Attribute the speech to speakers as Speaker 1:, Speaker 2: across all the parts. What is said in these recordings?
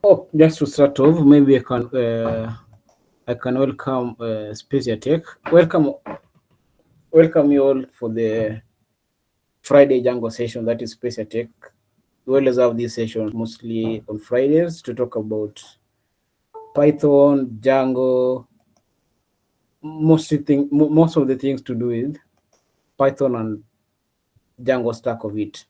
Speaker 1: Oh, just to start off, maybe I can welcome Spacia Tech. Welcome you all for the Friday Django session. That is Spacia Tech. We always have these sessions mostly on Fridays to talk about Python, Django, most of the things to do with Python and Django stack of it.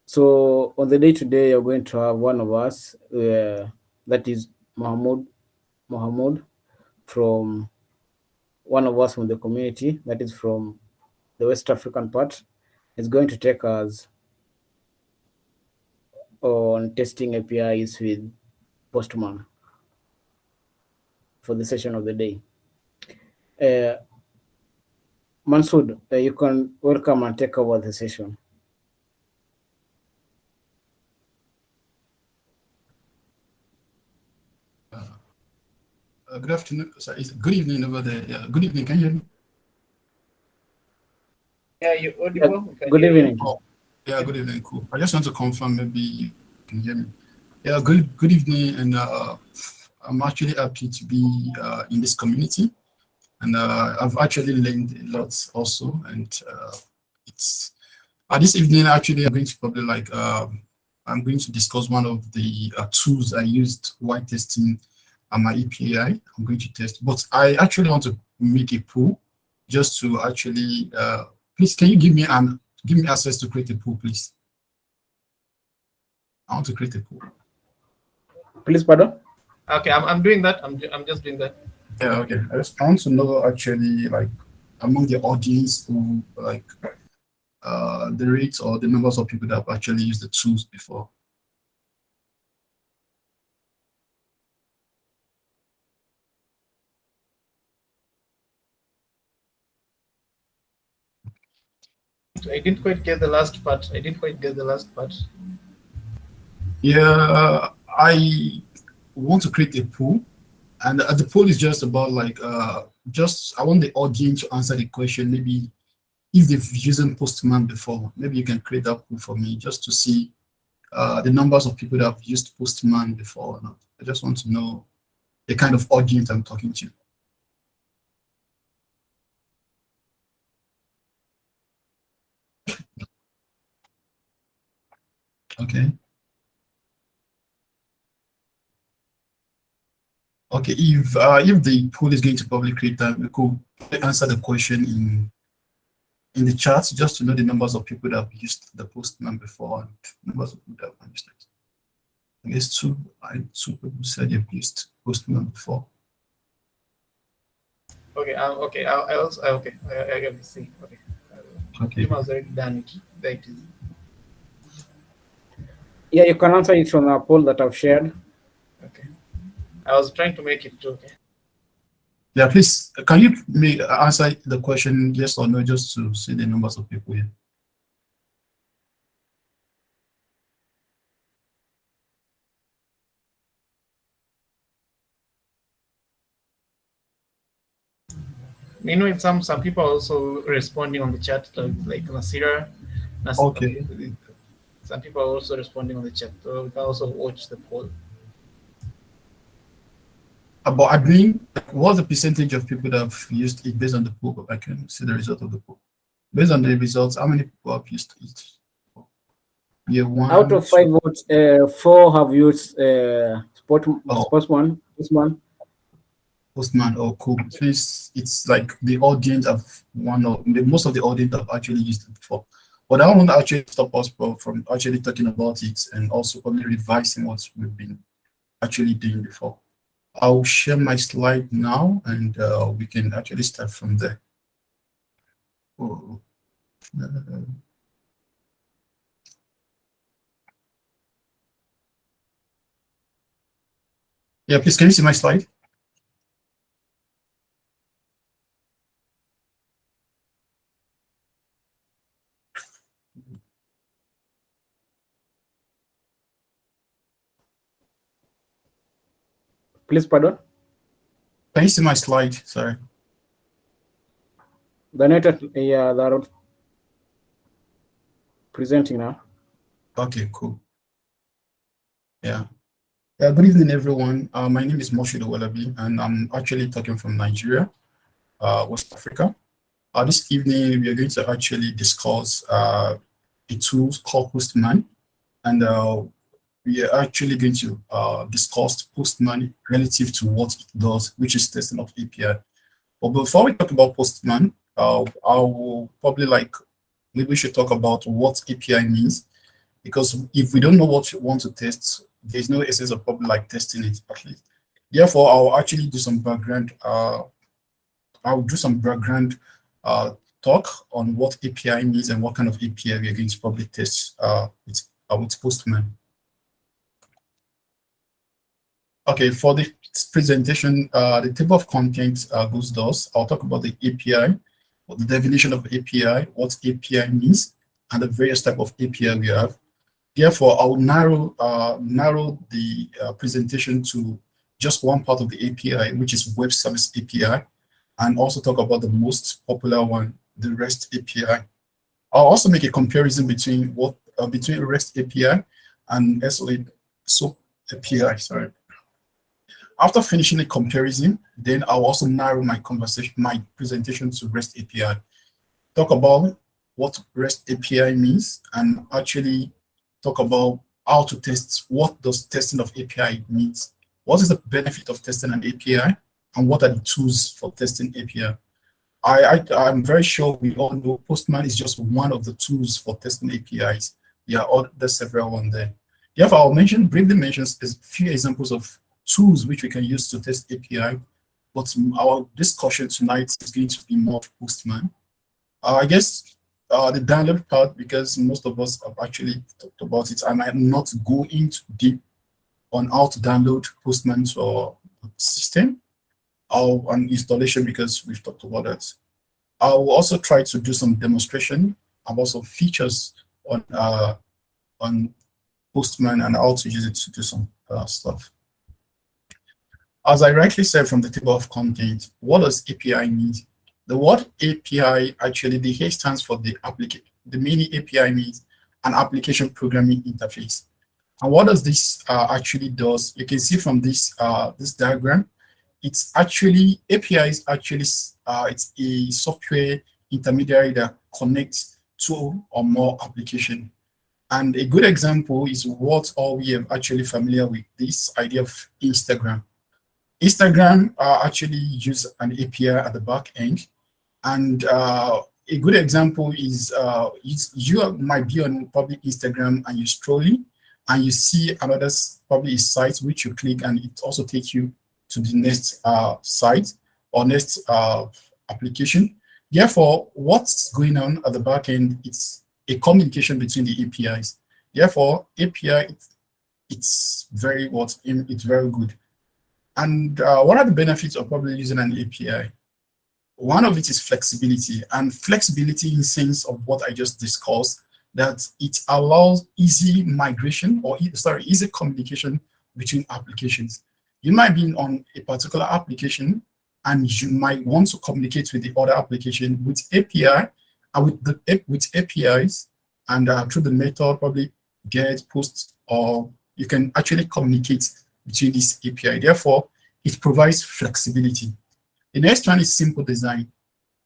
Speaker 1: So on the day today, you're going to have one of us, that is Mohammed from one of us from the community, that is from the West African part, is going to take us on testing APIs with Postman for the session of the day. Mansood, you can welcome and take over the session.
Speaker 2: Good afternoon. Sorry, good evening over there. Yeah, good evening. Can you hear me?
Speaker 3: Yeah, you're audible.
Speaker 1: Good evening.
Speaker 2: Oh, yeah, good evening. Cool. I just want to confirm maybe you can hear me. Yeah, good evening. And I'm actually happy to be in this community. And I've actually learned a lot also. And it's this evening, actually, I'm going to probably I'm going to discuss one of the tools I used while testing my API. I'm going to test, but I actually want to make a pool just to actually, please, can you give me access to create a pool, please? I want to create a pool.
Speaker 1: Please, pardon?
Speaker 3: Okay, I'm doing that. I'm just doing that.
Speaker 2: Yeah, okay. I want to know actually like among the audience who like the rates or the numbers of people that have actually used the tools before.
Speaker 3: I didn't quite get the last part.
Speaker 2: Yeah, I want to create a pool, and the poll is just about like just I want the audience to answer the question. Maybe if they've used Postman before, maybe you can create that pool for me just to see the numbers of people that have used Postman before or not. I just want to know the kind of audience I'm talking to. Okay. Okay, if the pool is going to probably create that, we could answer the question in the chat just to know the numbers of people that have used the Postman before and numbers of people that have used it. I guess two people said they've used Postman before.
Speaker 3: Okay. Okay. I also okay. I get to see. Okay.
Speaker 2: Okay.
Speaker 3: You must already done it. There it is.
Speaker 1: Yeah, you can answer it from a poll that I've shared.
Speaker 3: Okay. I was trying to make it okay.
Speaker 2: Yeah, please, can you answer the question yes or no just to see the numbers of people here?
Speaker 3: Meanwhile, some people are also responding on the chat, like Nasira.
Speaker 2: Okay.
Speaker 3: Some people are also responding on the chat, so we can also watch the poll.
Speaker 2: About admin, what's the percentage of people that have used it based on the poll? I can see the result of the poll. Based on the results, how many people have used it? Yeah,
Speaker 1: Out of 5 votes, 4 have used Postman.
Speaker 2: Postman or cool. It's like the audience of most of the audience have actually used it before. But I want to actually stop us from actually talking about it and also probably revising what we've been actually doing before. I'll share my slide now and we can actually start from there. Oh. Yeah, please, can you see my slide?
Speaker 1: Please, pardon?
Speaker 2: Can you see my slide? Sorry.
Speaker 1: The network, yeah, they're presenting now.
Speaker 2: Okay, cool. Yeah. Good evening, everyone. My name is Moshe Walabi, and I'm actually talking from Nigeria, West Africa. This evening, we are going to actually discuss a tool called Postman, and we are actually going to discuss Postman relative to what it does, which is testing of API. But before we talk about Postman, I will probably maybe we should talk about what API means, because if we don't know what we want to test, there's no essence of probably testing it at least. Therefore, I'll actually do some background. I'll do some background talk on what API means and what kind of API we are going to probably test with Postman. Okay, for the presentation, the table of contents goes thus. I'll talk about the API, or the definition of API, what API means, and the various type of API we have. Therefore, I'll narrow the presentation to just one part of the API, which is Web Service API, and also talk about the most popular one, the REST API. I'll also make a comparison between between REST API and SOAP API. Sorry. After finishing the comparison, then I'll also narrow my presentation to REST API. Talk about what REST API means, and actually talk about how to test. What does testing of API means? What is the benefit of testing an API, and what are the tools for testing API? I'm very sure we all know Postman is just one of the tools for testing APIs. There's several ones there. Therefore, I'll briefly mention a few examples of tools which we can use to test API, but our discussion tonight is going to be more of Postman. I guess the download part, because most of us have actually talked about it, and I'm not going too deep on how to download Postman to our system or on installation, because we've talked about that. I will also try to do some demonstration about some features on Postman and how to use it to do some stuff. As I rightly said from the table of content, what does API mean? The word API, actually, the H stands for the mini API means an application programming interface. And what does this actually does? You can see from this this diagram, it's actually API is actually it's a software intermediary that connects two or more applications. And a good example is what all we are actually familiar with, this idea of Instagram. Instagram actually use an API at the back end, and a good example is you might be on public Instagram and you're scrolling and you see another probably site which you click, and it also takes you to the next site or next application. Therefore, what's going on at the back end, it's a communication between the APIs. Therefore, API it's very good. And what are the benefits of probably using an API? One of it is flexibility, and flexibility in the sense of what I just discussed, that it allows easy migration or easy communication between applications. You might be on a particular application and you might want to communicate with the other application with API and with APIs, and through the method probably get, post, or you can actually communicate between this API. Therefore, it provides flexibility. The next one is simple design.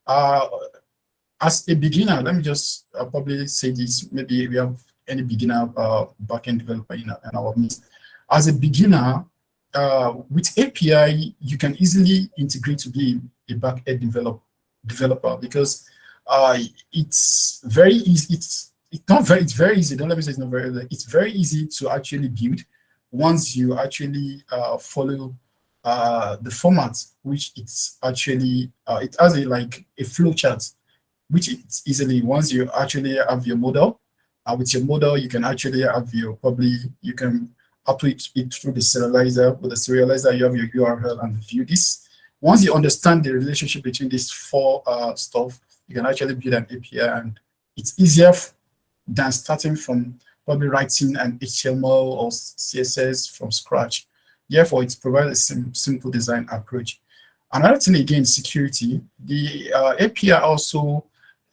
Speaker 2: As a beginner, let me just probably say this. Maybe we have any beginner backend developer in our midst. As a beginner, with API, you can easily integrate to be a backend developer, because it's very easy. It's very easy. Don't let me say it's not very easy. It's very easy to actually build once you actually follow the format, which it's actually it has a flow chart, which it's easily, once you actually have your model, with your model you can actually have your you can output it through the serializer. With the serializer, you have your URL and view this. Once you understand the relationship between these four stuff, you can actually build an API, and it's easier than starting from probably writing an HTML or CSS from scratch. Therefore, it provides a simple design approach. Another thing, again, security. The API also,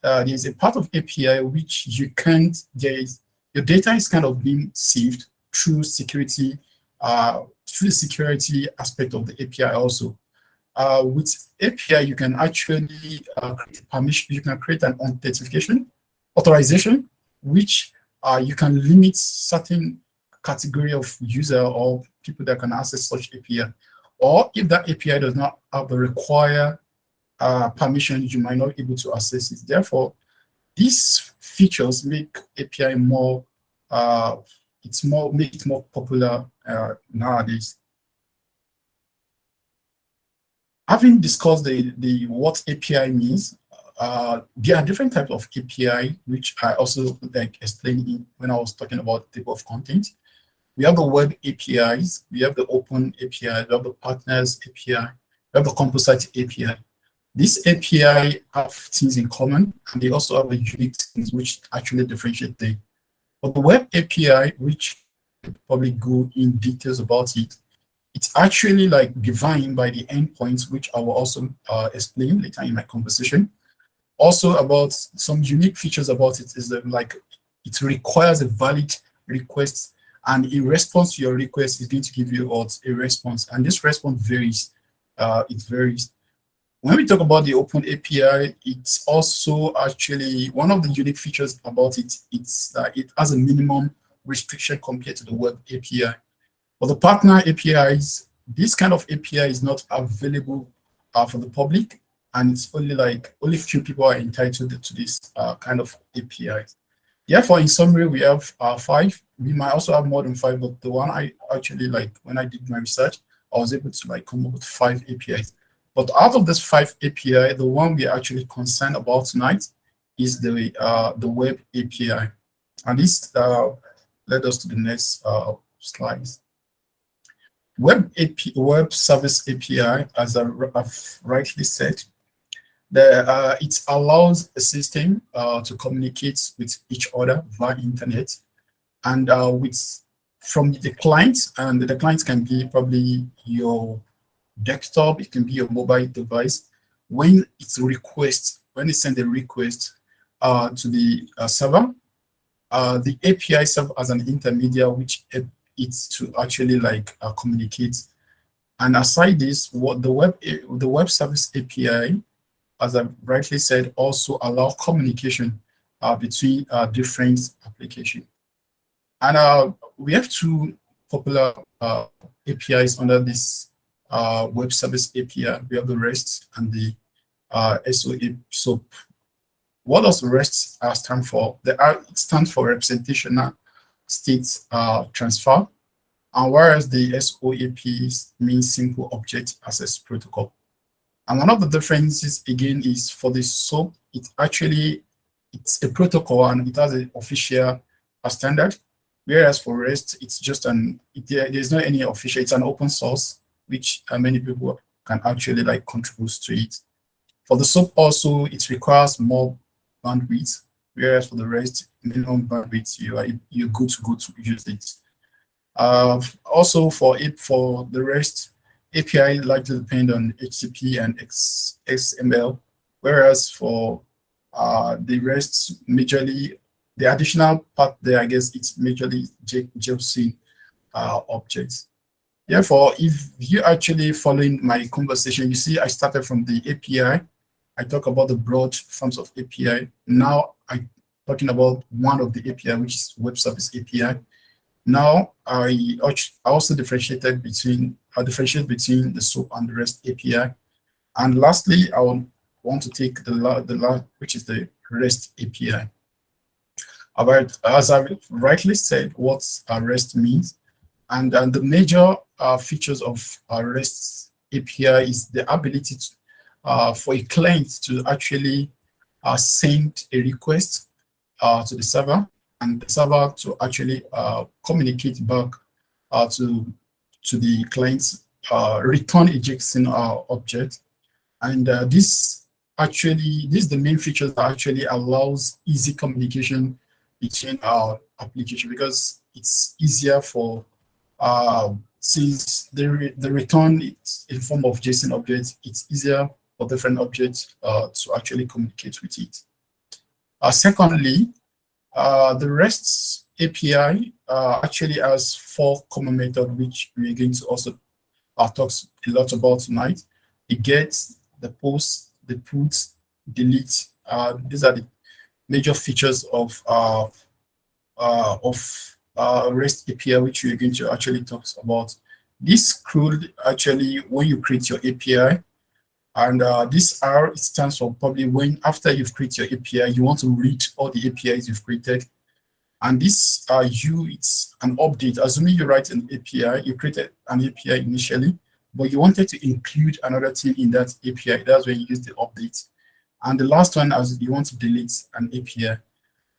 Speaker 2: there's a part of API which you can't, your data is kind of being saved through security, aspect of the API also. With API, you can actually create permission. You can create an authorization, which you can limit certain category of user or people that can access such API. Or if that API does not have the required permission, you might not be able to access it. Therefore, these features make API more, make it more popular nowadays. Having discussed the what API means, there are different types of API, which I also explained when I was talking about the table of content. We have the web APIs, we have the open API, we have the partners API, we have the composite API. These API have things in common, and they also have a unique things which actually differentiate them. But the web API, which probably go in details about it, it's actually like defined by the endpoints, which I will also explain later in my conversation. Also about some unique features about it is that like it requires a valid request, and in response to your request, it's going to give you a response. And this response varies. It varies. When we talk about the open API, it's also actually one of the unique features about it. It's that it has a minimum restriction compared to the web API. For the partner APIs, this kind of API is not available for the public, and it's only few people are entitled to this kind of APIs. Therefore, in summary, we have 5. We might also have more than 5, but the one I actually when I did my research, I was able to come up with 5 APIs. But out of this 5 API, the one we are actually concerned about tonight is the web API. And this led us to the next slides. Web Service API, as I've rightly said, it allows a system to communicate with each other via internet, and from the client, and the client can be probably your desktop, it can be your mobile device. When it sends a request to the server, the API serves as an intermediary, which it's to actually communicate. And aside this, what the web service API, as I rightly said, also allow communication between different applications. And we have 2 popular APIs under this web service API. We have the REST and the SOAP. So what does REST stand for? It stands for representational state transfer, and whereas the SOAP means simple object access protocol. And one of the differences again is for the SOAP, it's a protocol and it has an official standard, whereas for REST it's just there's not any official. It's an open source which many people can actually contribute to it. For the SOAP also, it requires more bandwidth, whereas for the REST, minimum bandwidth, you're good to go to use it. Also for the REST API likely depend on HTTP and XML, whereas for the REST, majorly the additional part there, I guess it's majorly JSON objects. Therefore, if you're actually following my conversation, you see I started from the API. I talk about the broad forms of API. Now I'm talking about one of the API, which is Web Service API. Now I also differentiate between the SOAP and the REST API. And lastly, I want to take the last, which is the REST API. About, as I rightly said, what REST means, and the major features of REST API is the ability for a client to actually send a request to the server, and the server to actually communicate back to the client's return a JSON object. And this is the main feature that actually allows easy communication between our application, because it's easier for since the return is in form of JSON objects, it's easier for different objects to actually communicate with it. Secondly, the REST API actually has 4 common methods, which we're going to also talk a lot about tonight. The get, the post, the put, delete. These are the major features of REST API, which we're going to actually talk about. This could actually, when you create your API, and this R, it stands for probably when after you've created your API, you want to read all the APIs you've created. And this U, it's an update. Assuming you write an API, you created an API initially, but you wanted to include another thing in that API. That's when you use the update. And the last one, as you want to delete an API.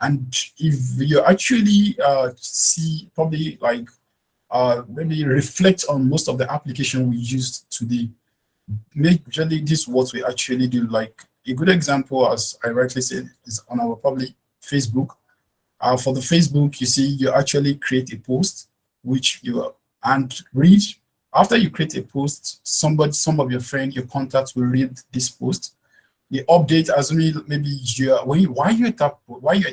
Speaker 2: And if you actually see, probably like maybe reflect on most of the application we used today, majorly this is what we actually do. Like a good example, as I rightly said, is on our probably Facebook. For the Facebook, you see, you actually create a post, which you and read. After you create a post, some of your friends, your contacts will read this post. The update, assuming maybe while you're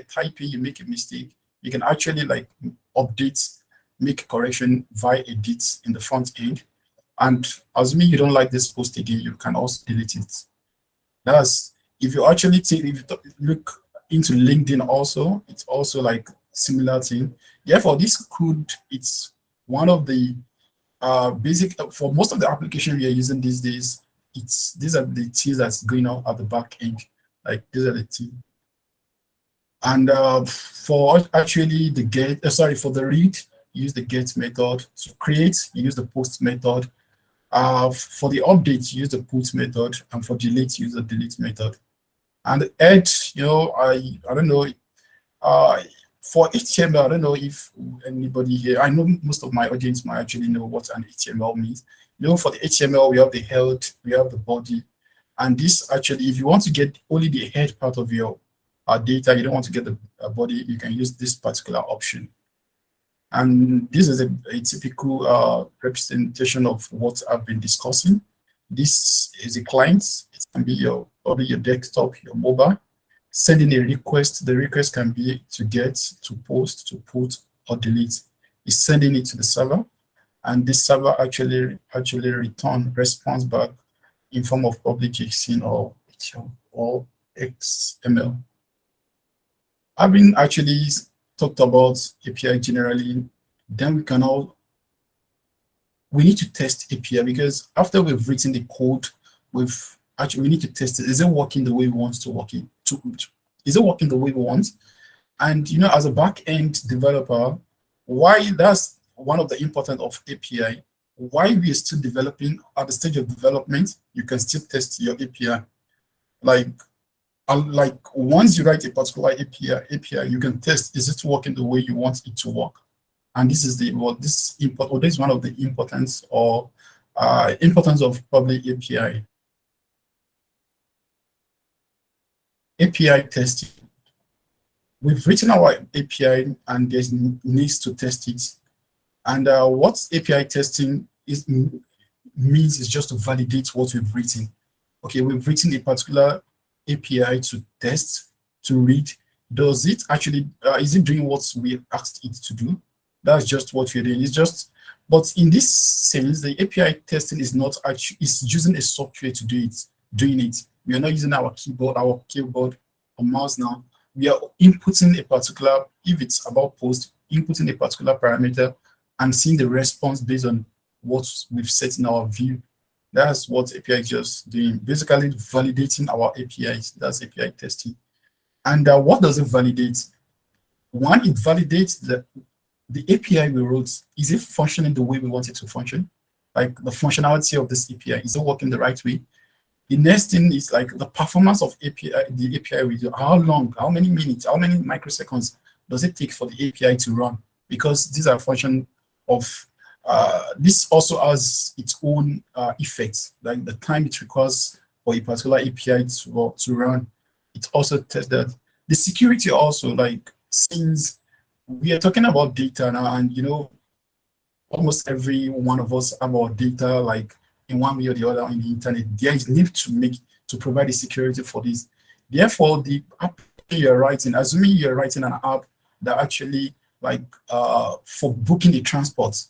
Speaker 2: typing, you make a mistake, you can actually like update, make a correction via edits in the front end. And assuming you don't like this post again, you can also delete it. That's if you actually if you look into LinkedIn also, it's also like similar thing. Therefore, this code, it's one of the basic for most of the application we are using these days. These are the things that's going on at the back end. Like these are the things. And for actually the get, for the read, use the get method. To create, use the post method. For the update, use the put method, and for delete, use the delete method. And add, I don't know, for HTML, I don't know if anybody here, I know most of my audience might actually know what an HTML means. For the HTML, we have the head, we have the body, and this actually, if you want to get only the head part of your data, you don't want to get the body, you can use this particular option. And this is a typical representation of what I've been discussing. This is a client. It can be probably your desktop, your mobile. Sending a request. The request can be to get, to post, to put, or delete. It's sending it to the server, and this server actually return response back in form of public JSON or XML. I've been actually talked about API generally. Then we need to test API, because after we've written the code, we need to test it. Is it working the way we want to work? Is it working the way we want? And as a back-end developer, why that's one of the importance of API. Why we are still developing at the stage of development, you can still test your API. Like once you write a particular API, you can test, is it working the way you want it to work? And this is this is one of the importance of public API. API testing. We've written our API and there's needs to test it. And what API testing means is just to validate what we've written. Okay, we've written a particular API to test, to read. Does it actually, is it doing what we asked it to do? That's just what we're doing. It's just, but in this sense, the API testing is not actually, it's using a software to doing it. We are not using our keyboard or mouse now. We are inputting a particular, if it's about post, inputting a particular parameter and seeing the response based on what we've set in our view. That's what API is just doing, basically validating our APIs. That's API testing. And what does it validate? One, it validates the API we wrote. Is it functioning the way we want it to function? Like the functionality of this API, is it working the right way? The next thing is like the performance of the API we do. How long, how many minutes, how many microseconds does it take for the API to run? Because these are functions of, this also has its own effects, like the time it requires for a particular API to run. It also tests that. The security also, like, since we are talking about data now, and almost every one of us have our data, like in one way or the other on the internet, there is need to provide the security for this. Therefore, the app you're writing, assuming you're writing an app that actually like for booking the transport.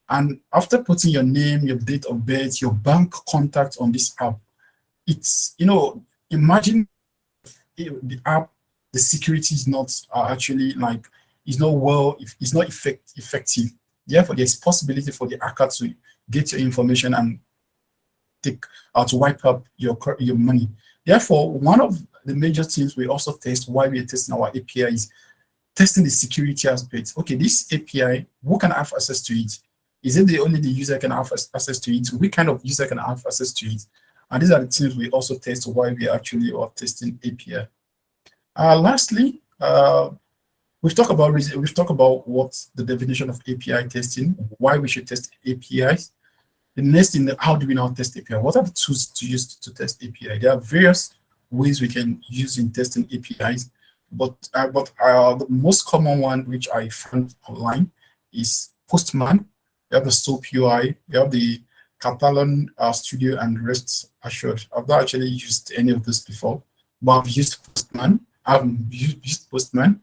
Speaker 2: And after putting your name, your date of birth, your bank contact on this app, it's, imagine the app, the security is not actually like, it's not it's not effective. Therefore, there's possibility for the hacker to get your information and take to wipe up your money. Therefore, one of the major things we also test while we are testing our API is testing the security aspect. Okay, this API, who can have access to it? Is it only the user can have access to it? Which kind of user can have access to it? And these are the things we also test while we actually are testing API. Lastly, we've talked about what the definition of API testing, why we should test APIs. The next thing, how do we now test API? What are the tools to use to test API? There are various ways we can use in testing APIs, but the most common one which I found online is Postman. You have the SOAP UI, you have the Catalan Studio, and Rest Assured. I've not actually used any of this before, but I've used Postman. I've used Postman,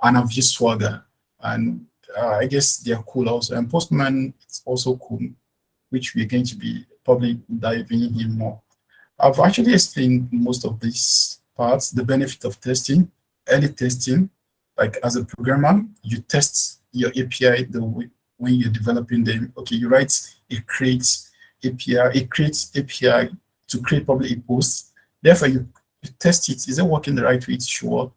Speaker 2: and I've used Swagger, and I guess they're cool also. And Postman is also cool, which we're going to be probably diving in more. I've actually explained most of these parts, the benefit of testing, early testing. Like as a programmer, you test your API when you're developing them. Okay, you write, it creates API to create probably a post. Therefore, you test it. Is it working the right way? Sure.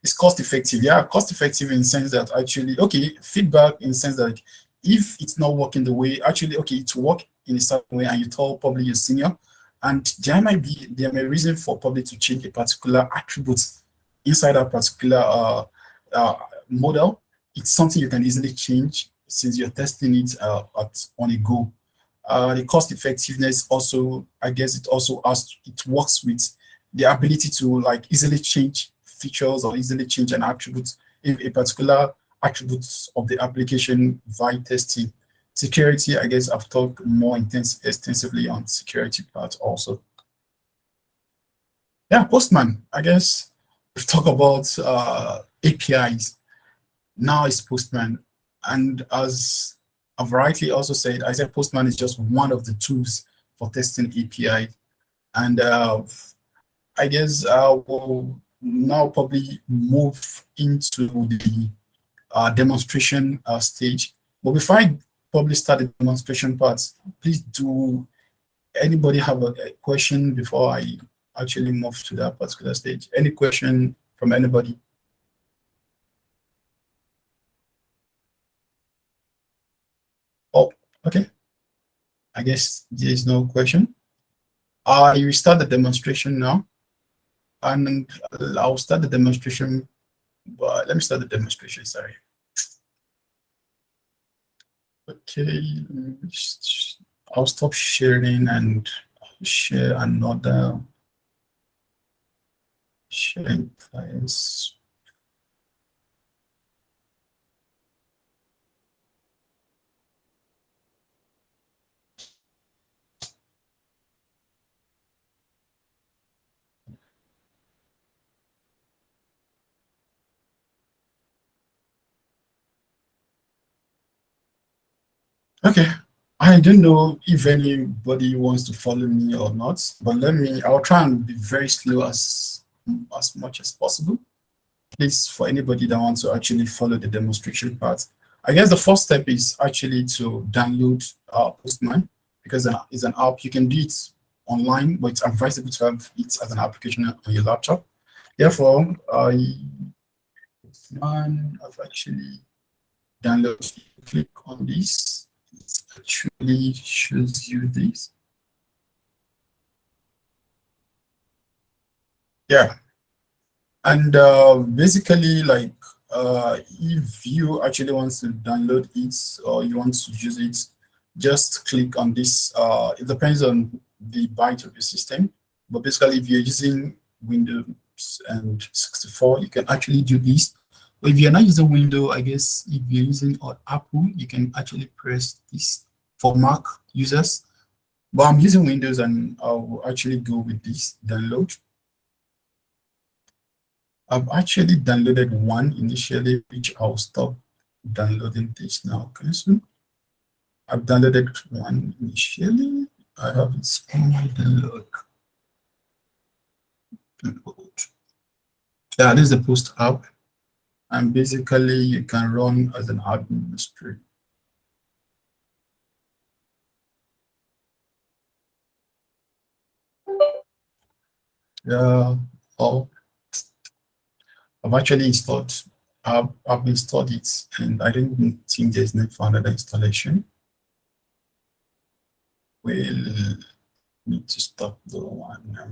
Speaker 2: It's cost effective. Yeah, cost effective in the sense that actually, okay, feedback in the sense that like, if it's not working the way, actually, okay, it's work in a certain way, and you tell probably your senior, and there may be reason for probably to change a particular attribute inside a particular model. It's something you can easily change since you're testing it on a go. The cost effectiveness also, I guess it works with the ability to like easily change features or easily change an attribute if a particular attributes of the application via testing. Security, I guess I've talked more extensively on security part also. Yeah, Postman, I guess we've talked about APIs. Now it's Postman. And as I've rightly also said, I said Postman is just one of the tools for testing API. And I guess we'll now probably move into the demonstration stage. But before I probably start the demonstration part, please do anybody have a question before I actually move to that particular stage? Any question from anybody? Oh, okay. I guess there is no question. I will start the demonstration now, and I'll start the demonstration. But let me start the demonstration. Sorry. Okay, I'll stop sharing and share another sharing files. Okay, I don't know if anybody wants to follow me or not, but I'll try and be very slow as much as possible. Please, for anybody that wants to actually follow the demonstration part, I guess the first step is actually to download Postman, because it's an app. You can do it online, but it's advisable to have it as an application on your laptop. Therefore, Postman, I've actually downloaded. Click on this. It actually shows you this. Yeah. And basically, like, if you actually want to download it or you want to use it, just click on this. It depends on the byte of your system. But basically, if you're using Windows and 64, you can actually do this. But if you're not using Windows, I guess if you're using Apple, you can actually press this for Mac users. But I'm using Windows, and I'll actually go with this download. I've actually downloaded one initially, which I'll stop downloading this now. Okay, so I've downloaded one initially. I have it on my download. Yeah, this is the post app. And basically you can run as an administrator. Yeah, oh, I've actually installed, I've installed it, and I don't think there's need for another installation. We'll need to stop the one now.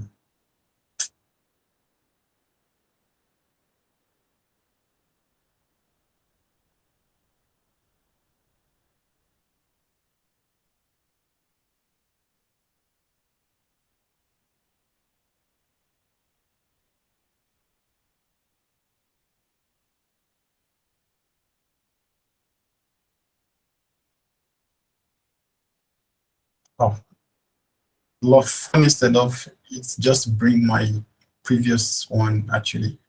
Speaker 2: Oh, love instead of it's just bring my previous one actually.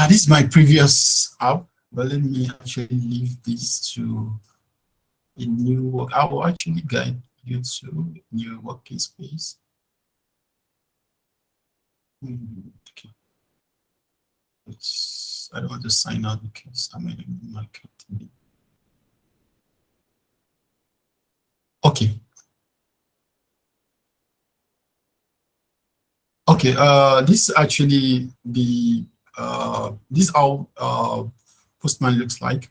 Speaker 2: This is my previous app, but let me actually leave this to a new work. I will actually guide you to new working space. Okay. I don't want to sign out because I'm in my company. Okay. Okay. This actually the this how Postman looks like,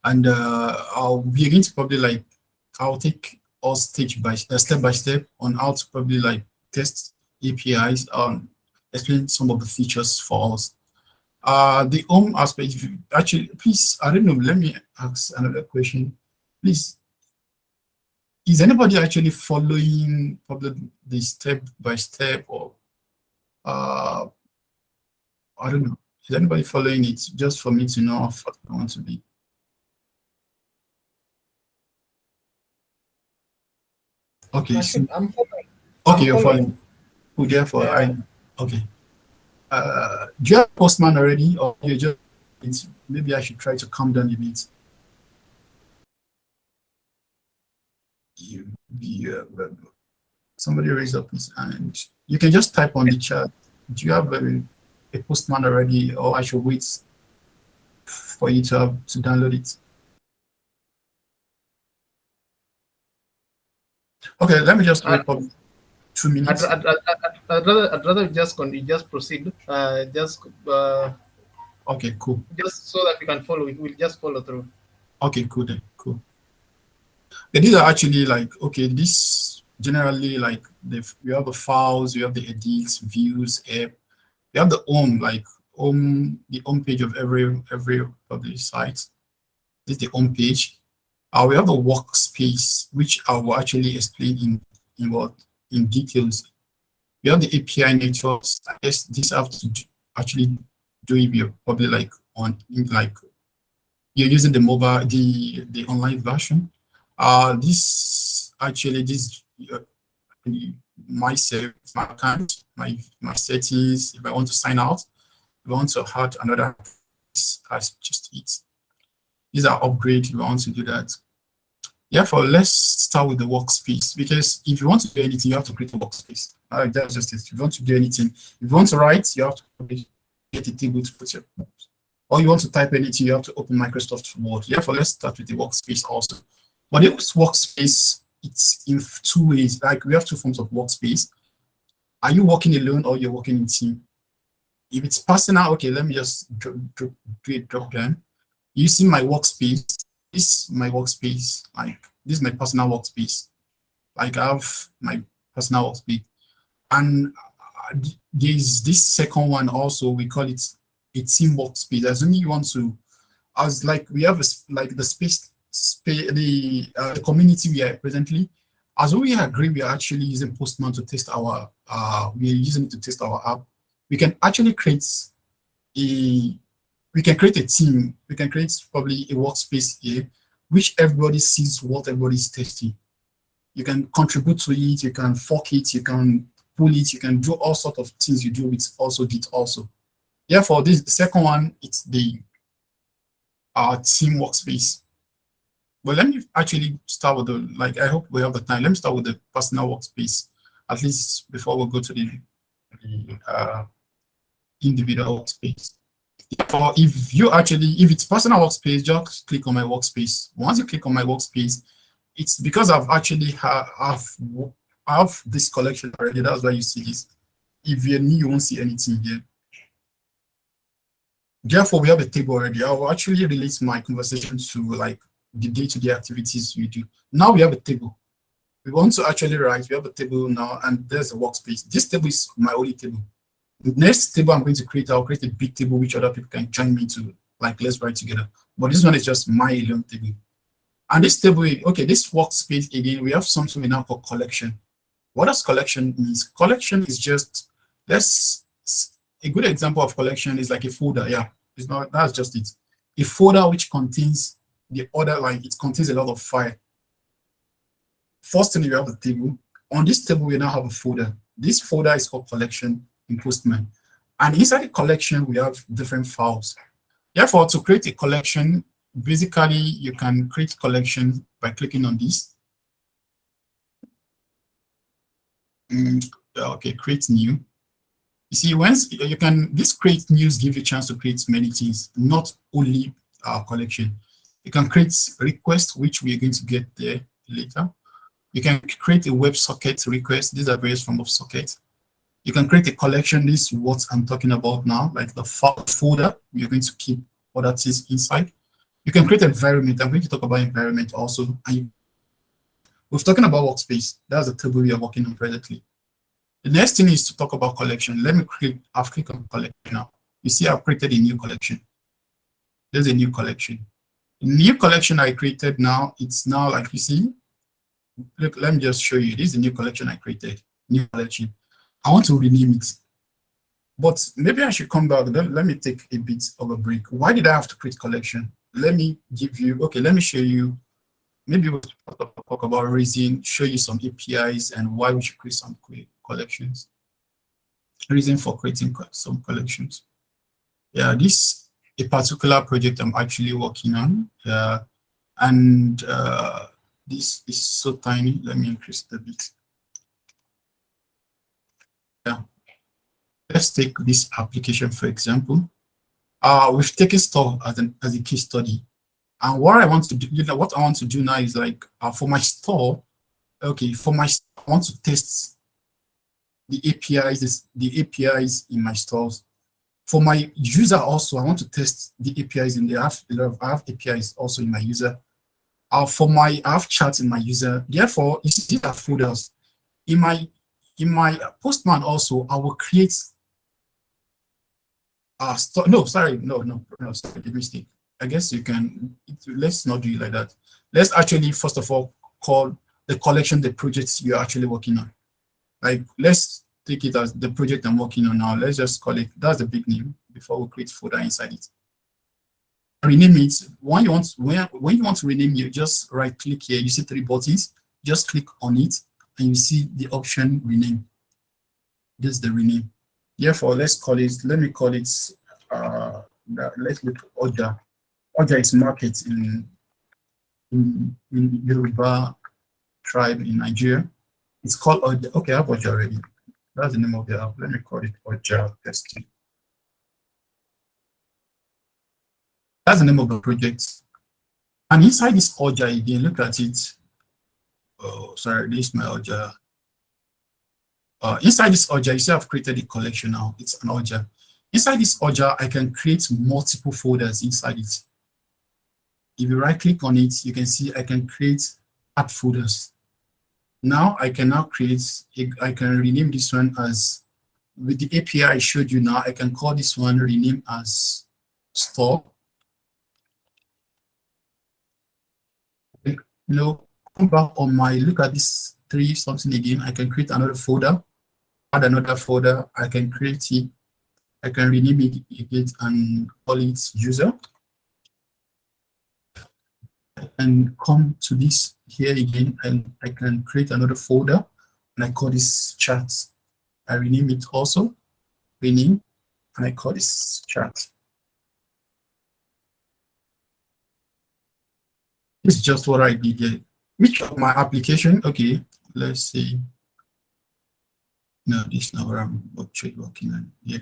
Speaker 2: and I'll begin to probably like I'll take all step by step on how to probably like test APIs, explain some of the features for us. The home aspect, actually, please, I don't know, let me ask another question. Please, is anybody actually following probably the step by step, or I don't know, is anybody following it just for me to know how fast I want to be? Okay, so,
Speaker 3: I'm following.
Speaker 2: okay, you're following. Who therefore
Speaker 3: Yeah.
Speaker 2: okay. Do you have Postman already, or you just maybe I should try to calm down a bit? Somebody raise up his hand. You can just type on the chat. Do you have a Postman already, or I should wait for you to have to download it? Okay, let me just wait for 2 minutes.
Speaker 3: I'd rather just proceed.
Speaker 2: Okay, cool.
Speaker 3: Just so that we can follow. We'll just follow through.
Speaker 2: Okay, cool then. Cool. These are actually like, okay, this generally like we have the files, we have the edits, views, app. We have the home, like the home page of every published site. This is the home page. We have the workspace, which I will actually explain in details. We have the API networks. I guess this have to actually do if you're probably like you're using the mobile, the online version. This myself, my account, my settings. If I want to sign out, if I want to add another, as just it. These are upgrades if I want to do that. Therefore, let's start with the workspace, because if you want to do anything, you have to create a workspace. That's just it. If you want to do anything, if you want to write, you have to get a table to put your, or you want to type anything, you have to open Microsoft Word. Therefore, let's start with the workspace also. But this workspace, it's in two ways. Like we have two forms of workspace. Are you working alone or you're working in team? If it's personal, okay, let me just drop down. You see my workspace. This is my workspace. Like this is my personal workspace. Like I have my personal workspace, and there's this second one also. We call it a team workspace. As only you want to, as like we have like the space, the community we are presently. As we agree, we are actually using Postman to test our. We are using it to test our app. We can actually create a team. We can create probably a workspace here, which everybody sees what everybody is testing. You can contribute to it, you can fork it, you can pull it, you can do all sorts of things you do with also Git also. Yeah, for this second one, it's the team workspace. But let me actually start with the, like, I hope we have the time. Let me start with the personal workspace, at least before we go to the individual workspace. Or if it's personal workspace, just click on my workspace. Once you click on my workspace, it's because I've actually have this collection already. That's why you see this. If you're new, you won't see anything here. Therefore, we have a table already. I will actually relate my conversation to like the day-to-day activities we do. Now we have a table. We want to actually write. We have a table now, and there's a workspace. This table is my only table. The next table I'm going to create, I'll create a big table which other people can join me to, like, let's write together. But this one is just my alone table. And this table, okay, this workspace again, we have something we now call collection. What does collection mean? Collection is just, a good example of collection is like a folder. Yeah, it's not, that's just it. A folder which contains the other, like it contains a lot of file. First thing, you have the table. On this table, we now have a folder. This folder is called collection in Postman. And inside the collection, we have different files. Therefore, to create a collection, basically, you can create collection by clicking on this. Okay, create new. You see, once you can, this create news give you a chance to create many things, not only collection. You can create requests, which we are going to get there later. You can create a WebSocket request. These are various forms of socket. You can create a collection. This is what I'm talking about now, like the folder. You're going to keep what that is inside. You can create environment. I'm going to talk about environment also. And we're talking about workspace. That's the table we are working on presently. The next thing is to talk about collection. Let me click. I've clicked on collection now. You see, I've created a new collection. There's a new collection. The new collection I created now, it's now like you see. Look, let me just show you. This is the new collection I created. New collection. I want to rename it. But maybe I should come back. Let me take a bit of a break. Why did I have to create collection? Let me give you, okay, let me show you. Maybe we'll talk about raising, show you some APIs and why we should create some collections. Reason for creating some collections. Yeah, this is a particular project I'm actually working on. This is so tiny. Let me increase it a bit. Yeah. Let's take this application, for example. We've taken store as a case study. And what I want to do, what I want to do now is like for my store, okay, I want to test the APIs in my stores. For my user also, I want to test the APIs in there. I have APIs also in my user. I have chats in my user. Therefore, these are folders. In my Postman also, I will create sorry, the mistake. I guess you can, let's not do it like that. Let's actually, first of all, call the collection the projects you're actually working on. Like, let's take it as the project I'm working on now. Let's just call it, that's the big name before we create folder inside it. Rename it. When you want to rename, you just right click here. You see 3 buttons. Just click on it and you see the option rename. This is the rename. Therefore, let's call it, let me call it, let's look at Oja. Oja is market in Yoruba tribe in Nigeria. It's called Oja. Okay, I have Oja already. That's the name of the app. Let me call it Oja Testing. That's the name of the project. And inside this Oja again, look at it. Oh, sorry, this is my Oja. Inside this Oja, you see I've created a collection now. It's an Oja. Inside this Oja, I can create multiple folders inside it. If you right click on it, you can see I can create add folders. Now I can I can rename this one as, with the API I showed you now, I can call this one rename as store. Come back on my, look at this 3 something again. I can create another folder, add another folder. I can create it. I can rename it again and call it user. And come to this here again, and I can create another folder and I call this chat. I rename it also, rename. and I call this chat. This is just what I did here. Which of my application, okay, let's see. No, this is not where I'm actually working on. Yeah.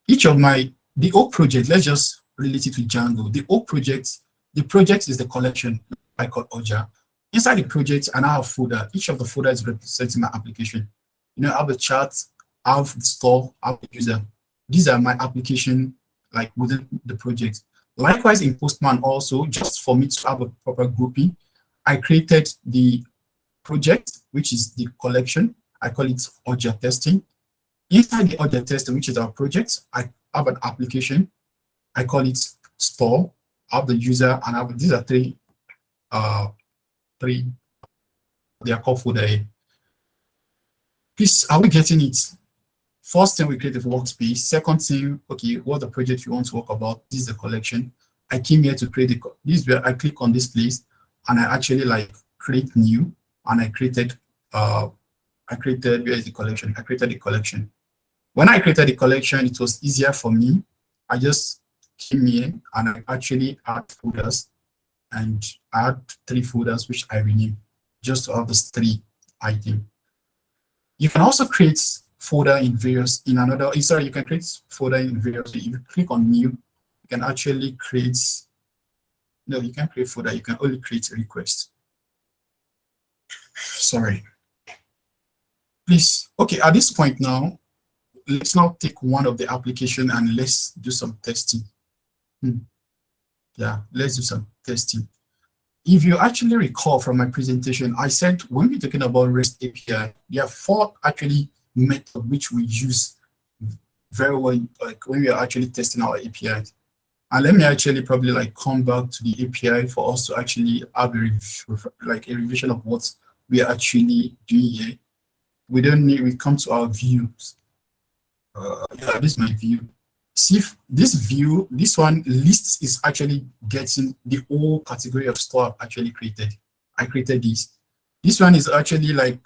Speaker 2: Each of the O project, let's just relate it to Django. The project is the collection I call Oja. Inside the project, and I have folder. Each of the folders is representing my application. You know, I have a chat, I have the store, I have the user. These are my application, like within the project. Likewise, in Postman also, just for me to have a proper grouping, I created the project, which is the collection. I call it Oja testing. Inside the Oja testing, which is our project, I have an application. I call it store. I have the user, and these are three. They are called folder A. Please, are we getting it? First thing, we create a workspace. Second thing, okay, what the project you want to work about. This is the collection. I came here to create this where I click on this place, and I actually like create new, and I created where is the collection? I created the collection. When I created the collection, it was easier for me. I just came here and I actually add folders, and I had 3 folders which I renamed just to have this 3 items. You can also create folder in various you can create folder in various. If you click on new, you can actually create. No, you can't create folder. You can only create a request. Sorry. Please. Okay. At this point now, let's now take one of the application and let's do some testing. Yeah, let's do some testing. If you actually recall from my presentation, I said when we're talking about REST API, there are 4 actually methods which we use very well, like when we are actually testing our APIs. And let me actually probably like come back to the API for us to actually have a revision of what we are actually doing here. We come to our views. Yeah, this is my view. See if this view, this one lists is actually getting the whole category of store I've actually created. I created this. This one is actually like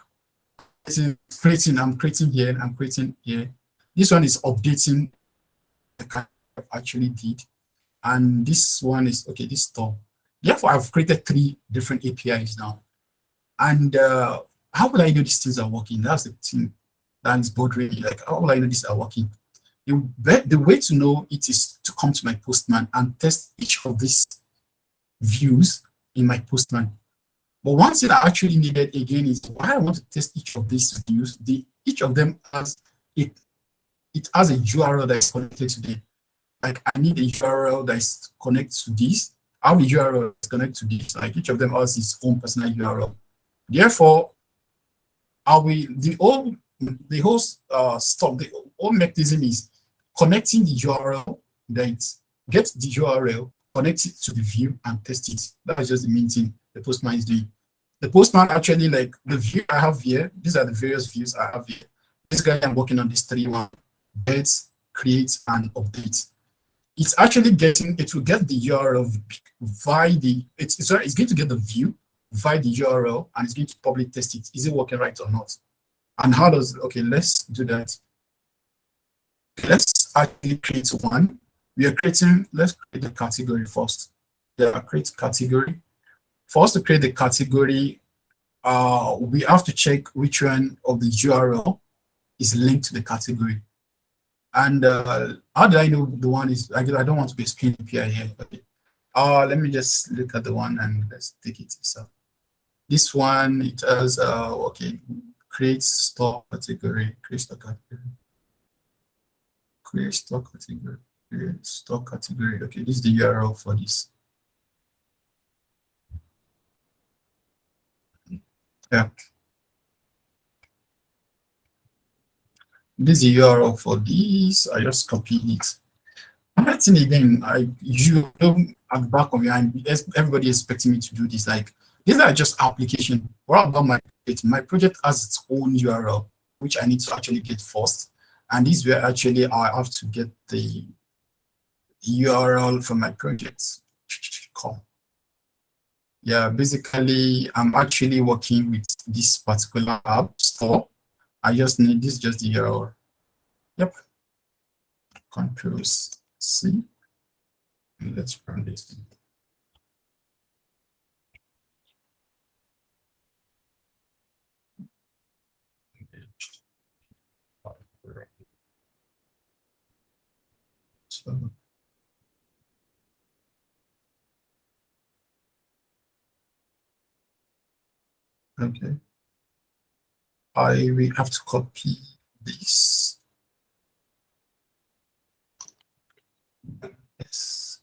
Speaker 2: I'm creating here, I'm creating here. This one is updating the kind I actually did. And this one is, okay, this store. Therefore, I've created 3 different APIs now. And how will I know these things are working? That's the thing that is bothering me. Like, how will I know these are working? The way to know it is to come to my Postman and test each of these views in my Postman. But one thing I actually needed again is why I want to test each of these views. Each of them has it has a URL that is connected to them. Like I need a URL that is connected to this. I have a URL that's connected to this. Like each of them has its own personal URL. Therefore, the whole mechanism is connecting the URL, that get the URL, connect it to the view and test it. That's just the main thing the Postman is doing. The Postman actually, like the view I have here, these are the various views I have here. Basically, I'm working on this 3-1, get, create, and update. It's actually it will get the URL via it's going to get the view via the URL, and it's going to probably test it. Is it working right or not? And how does, okay, let's do that. Let's actually create one. Let's create the category first. Yeah, create category. For us to create the category, we have to check which one of the URL is linked to the category. And how do I know the one is, I don't want to be explaining API here. Okay. Let me just look at the one and let's take it. So this one, it has, okay, create store category, create store category. Create store category, create store category. Okay, this is the URL for this. Yeah. This is the URL for this. I just copied it. Another thing again, you don't at the back of your mind, everybody expecting me to do this. Like, these are just application. What about my project? My project has its own URL, which I need to actually get first. And this is where actually I have to get the URL for my project. Yeah, basically, I'm actually working with this particular app store. I just need this, just the URL. Yep. Control-C, and let's run this. So, okay, we have to copy this. Yes.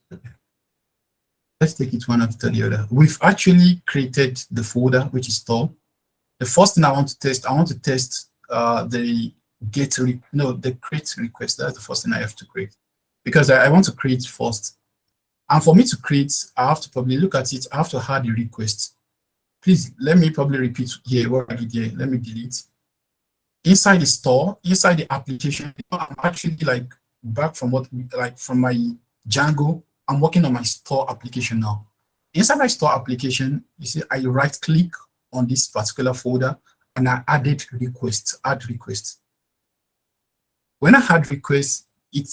Speaker 2: Let's take it one after the other. We've actually created the folder, which is store. The first thing I want to test the the create request. That's the first thing I have to create, because I want to create first. And for me to create, I have to probably look at it. I have to add the request. Please let me probably repeat here what I did here. Let me delete. Inside the store, inside the application, I'm actually like back from from my Django. I'm working on my store application now. Inside my store application, you see, I right click on this particular folder and I added request, add request. When I add request, it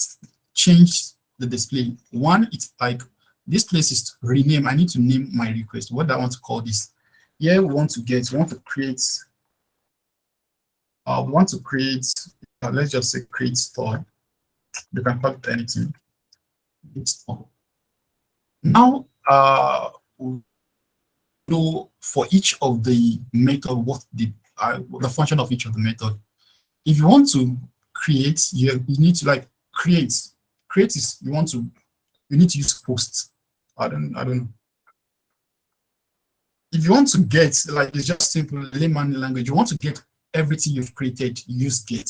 Speaker 2: changed the display. One, it's like this place is rename. I need to name my request. What do I want to call this? Here we want to create, let's just say create store. You can call it anything. It's store. Now, know for each of the method what the function of each of the method. If you want to create, you need to like create is you need to use post. I don't know. If you want to get, like, it's just simple layman language, you want to get everything you've created, use get.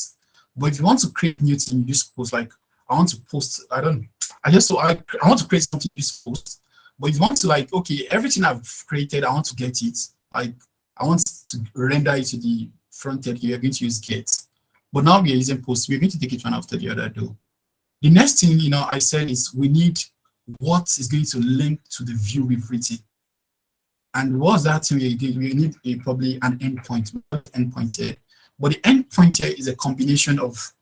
Speaker 2: But if you want to create new thing, use post. Like I want to post, I want to create something, use post. But if you want to, like, okay, everything I've created, I want to get it. Like I want to render it to the front end, you're going to use get. But now we are using post. We're going to take it one after the other though. The next thing, I said is we need what is going to link to the view we've written. And what's that thing we did? We need probably an endpoint, endpoint here. But the endpoint here is a combination of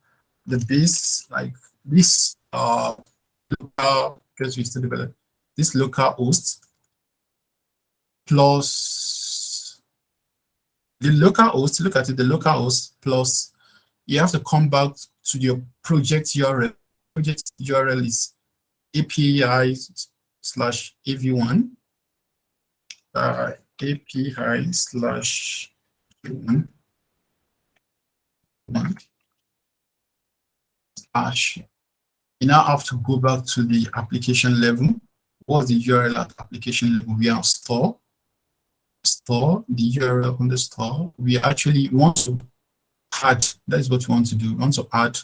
Speaker 2: the base, like this local, because we still develop this local host plus the local host. Look at it, the local host plus you have to come back to your project URL. Project URL is API/AV1. API/AV1 hash. You now have to go back to the application level. What's the URL at application level? We have store the URL on the store. We actually want to add. That is what we want to do. We want to add.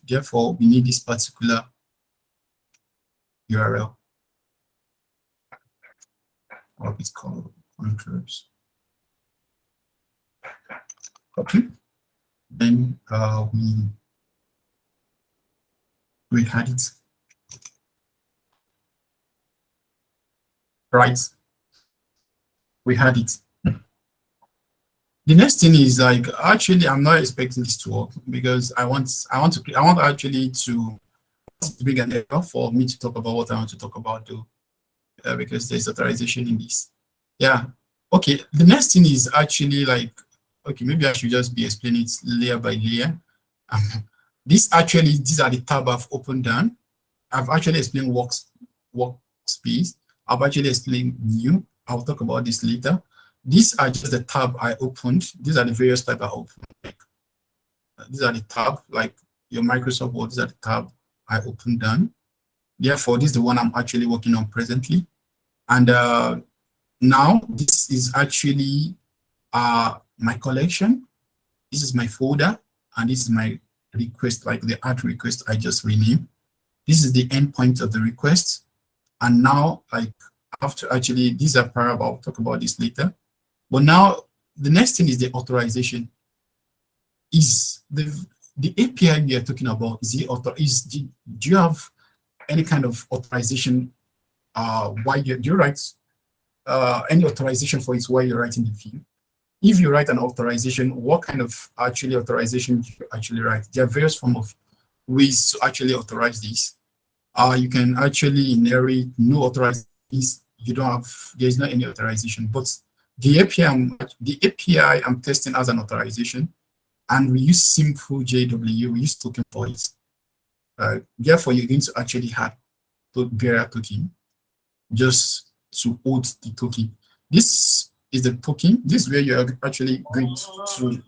Speaker 2: Therefore, we need this particular URL. What it's called controls. Copy. Then we had it. Right. We had it. The next thing is, like, actually I'm not expecting this to work because I want actually to bring an error for me to talk about what I want to talk about though. Because there's authorization in this. Yeah. Okay. The next thing is actually like, okay, maybe I should just be explaining it layer by layer. These are the tab I've opened down. I've actually explained workspace. I've actually explained new. I'll talk about this later. These are just the tab I opened. These are the various tabs I opened. These are the tab, like your Microsoft Word. These are the tab I opened down. Therefore, this is the one I'm actually working on presently. And now this is actually my collection. This is my folder, and this is my request, like the add request I just renamed. This is the endpoint of the request. And now, like, after actually, these are parallel. I'll talk about this later. But now, the next thing is the authorization. Is the API we are talking about? Do you have any kind of authorization? Why do you write any authorization for it while you're writing the view? If you write an authorization, what kind of authorization do you actually write? There are various forms of ways to actually authorize this. You can actually inherit no authorized keys. You don't have, there is not any authorization, but the API I'm testing as an authorization, and we use simple JW, we use token points. Therefore, you're going to actually have bearer token just to hold the token. This is the token. This is where you're actually going to.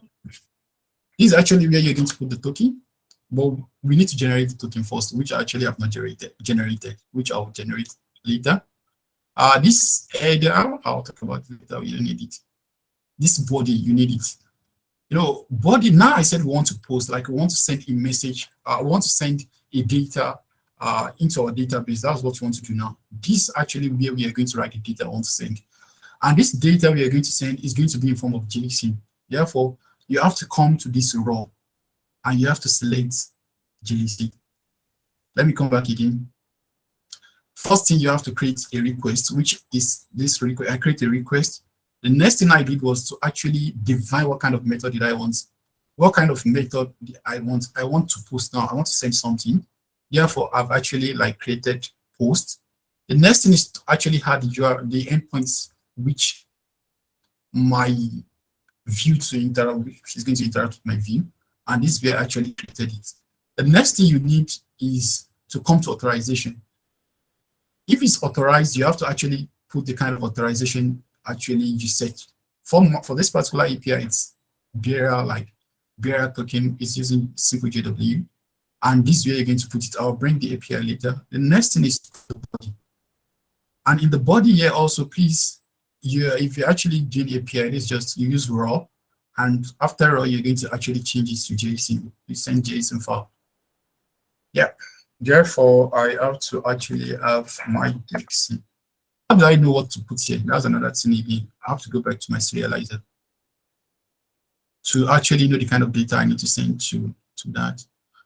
Speaker 2: This is actually where you're going to put the token, but we need to generate the token first, which I actually have not generated, which I'll generate later. This header, I'll talk about it later. You don't need it. This body, you need it. You know, body. Now I said we want to post, like we want to send a message. We want to send a data into our database. That's what we want to do now. This actually where we are going to write the data I want to send, and this data we are going to send is going to be in form of JSON. Therefore, you have to come to this row, and you have to select JSON. Let me come back again. First thing, you have to create a request, which is this request. I create a request. The next thing I did was to actually define what kind of method did I want. What kind of method did I want? I want to post now. I want to send something. Therefore, I've actually like created post. The next thing is to actually add the endpoints which my view to interact with, is going to interact with my view. And this way I actually created it. The next thing you need is to come to authorization. If it's authorized, you have to actually put the kind of authorization actually you set. For this particular API, it's bearer token is using simple JW. And this way you're going to put it. I'll bring the API later. The next thing is the body. And in the body here also, please, if you're actually doing API, it's just you use raw. And after all, you're going to actually change it to JSON. You send JSON file. Yeah. Therefore, I have to actually have my JSON. How do I know what to put here? That's another thing again. I have to go back to my serializer to actually know the kind of data I need to send to that.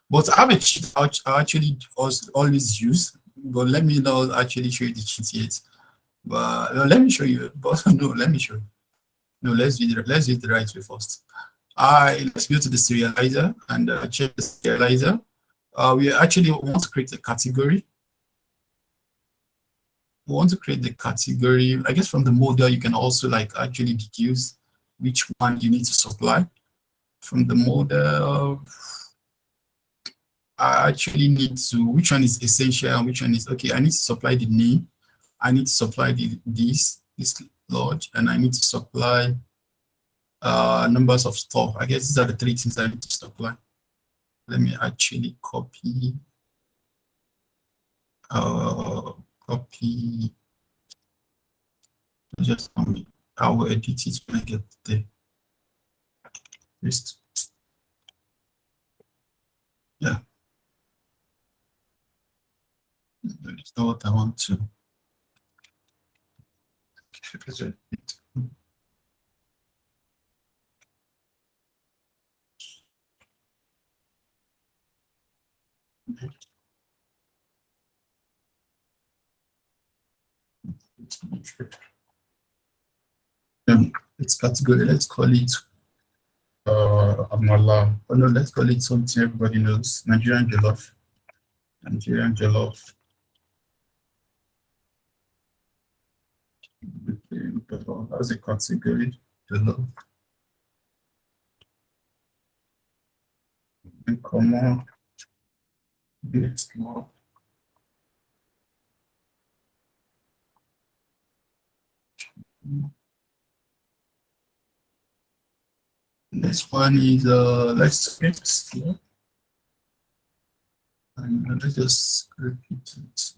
Speaker 2: But I have a cheat I actually always use, but let me not actually show you the cheat yet. But let me show you. But no, let me show you. No, let's do it the right way first. Let's go to the serializer and check the serializer. We actually want to create a category. We want to create the category. I guess from the model, you can also like actually deduce which one you need to supply. From the model, I actually need to, which one is essential and which one is, okay, I need to supply the name. I need to supply this lodge, and I need to supply numbers of store. I guess these are the three things I need to supply. Let me actually copy just I will edit it when I get there. Just, yeah. That's not what I want to. It's category. Let's call it Amala. Oh no, let's call it something everybody knows. Nigerian jollof. Nigerian jollof. As a category, jollof. And common. Bit more. This one is let's get here. And let's just repeat it.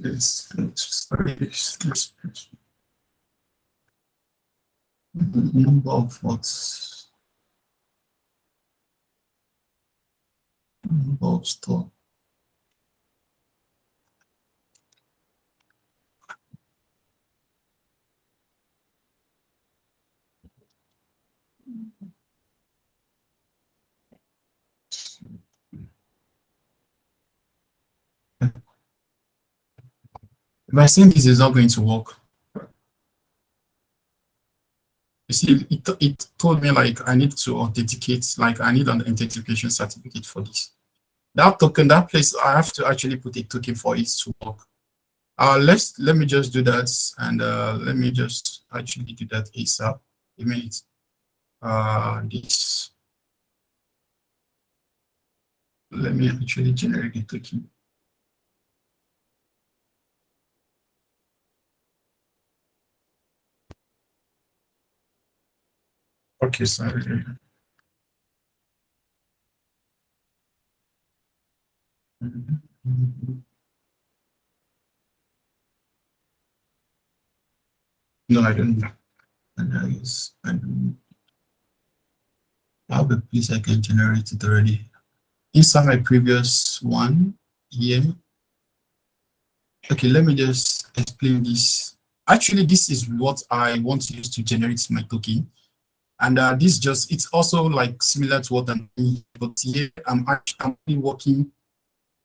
Speaker 2: Let's number of what's number of store. If I send this, it's not going to work. You see, it told me like I need to authenticate, like I need an authentication certificate for this. That token, that place, I have to actually put a token for it to work. Let me just do that, and let me just actually do that ASAP. A minute. This. Let me actually generate a token. Okay, sorry. No, I don't. And I have a place I can generate it already. Inside my previous one here. Okay, let me just explain this. Actually, this is what I want to use to generate my token. And this just, it's also like similar to what I'm doing, but here I'm actually working.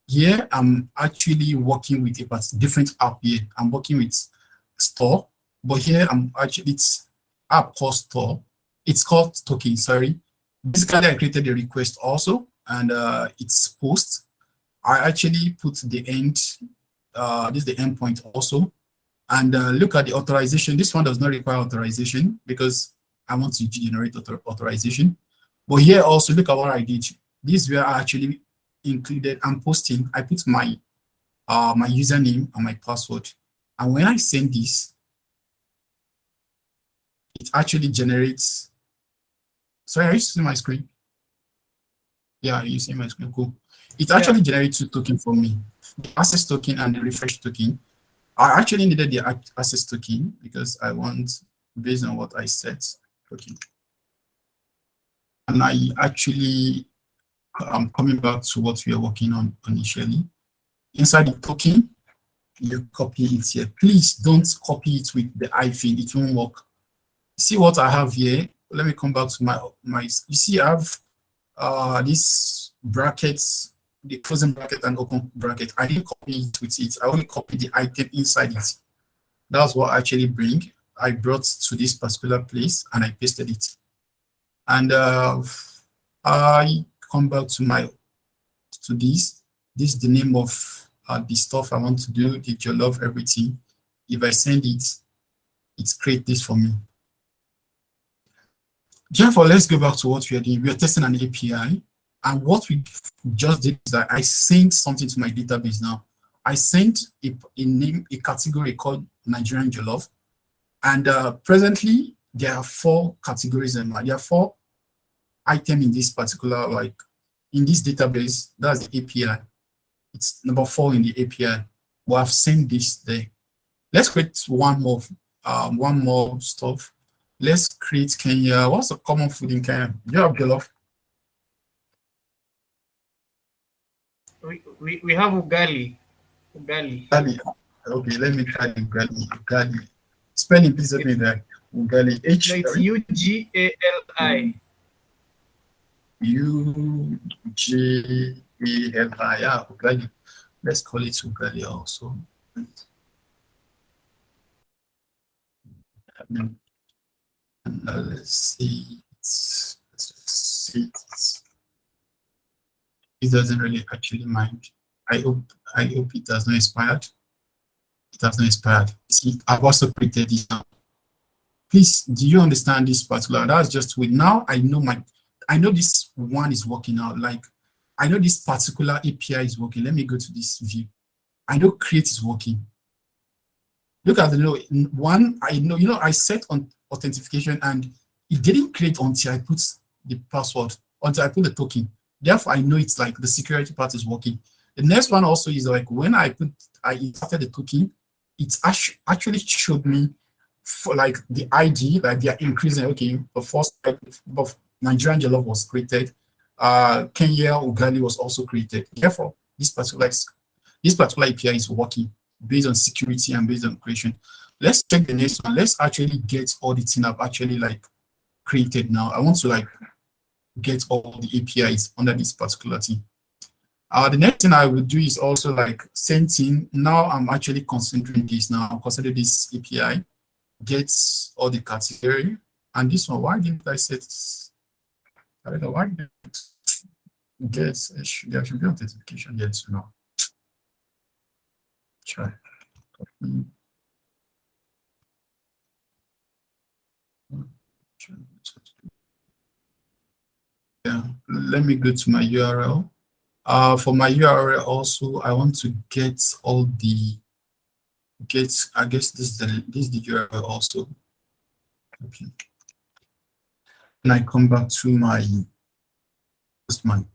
Speaker 2: Here I'm actually working with a different app here. I'm working with store, but here I'm actually, it's app called store. It's called token, sorry. Basically, I created a request also, and it's post. I actually put the end, this is the endpoint also. And look at the authorization. This one does not require authorization because I want to generate authorization. But here also, look at what I did. This is where I actually included, I'm posting, I put my my username and my password. And when I send this, it actually generates. Sorry, are you seeing my screen? Yeah, you see my screen. Cool. It actually generates two tokens for me, the access token and the refresh token. I actually needed the access token because I want, based on what I set, token. And I actually, I'm coming back to what we are working on initially. Inside the token, you copy it here. Please don't copy it with the hyphen, it won't work. See what I have here. Let me come back to my you see I have these brackets, the closing bracket and open bracket. I didn't copy it with it. I only copied the item inside it. That's what I actually I brought to this particular place and I pasted it. And I come back to this. This is the name of the stuff I want to do, the jollof, everything. If I send it, it's create this for me. Therefore, let's go back to what we are doing. We are testing an API. And what we just did is that I sent something to my database now. I sent a category called Nigerian Jollof. And presently, there are 4 categories. And there are 4 items in this particular, like in this database. That's the API. It's number 4 in the API. Well, I've sent this there. Let's create one more stuff. Let's create Kenya. What's a common food in Kenya? Do you have jollof?
Speaker 3: We have ugali. Ugali.
Speaker 2: Okay, let me try the ugali. Ugali. Spelling, please help me there. Ugali.
Speaker 3: It's UGALI.
Speaker 2: UGALI. Yeah, ugali. Let's call it ugali also. Let's see. It doesn't really actually mind. I hope it has not expired. It has not expired. See, I've also created this now. Please, do you understand this particular? That's just with now. I know this one is working out. Like I know this particular API is working. Let me go to this view. I know create is working. Look at the one. I know, I set on authentication and it didn't create until I put the password, until I put the token. Therefore, I know it's like the security part is working. The next one also is like when I inserted the token, it actually showed me for like the ID, like they are increasing. Okay, the first of Nigerian Jollof was created. Kenya Ugali was also created. Therefore, this particular API is working based on security and based on creation. Let's check the next one. Let's actually get all the thing I've actually like created now. I want to like get all the APIs under this particular thing. The next thing I will do is also like same thing. Now I'm actually considering this now. I'm considering this API gets all the category. And this one, why didn't I set? I don't know why didn't it get, there should be authentication yet now. Try. Yeah, let me go to my URL. For my URL also, I want to get all the I guess this is the URL also. Okay. And I come back to my Postman.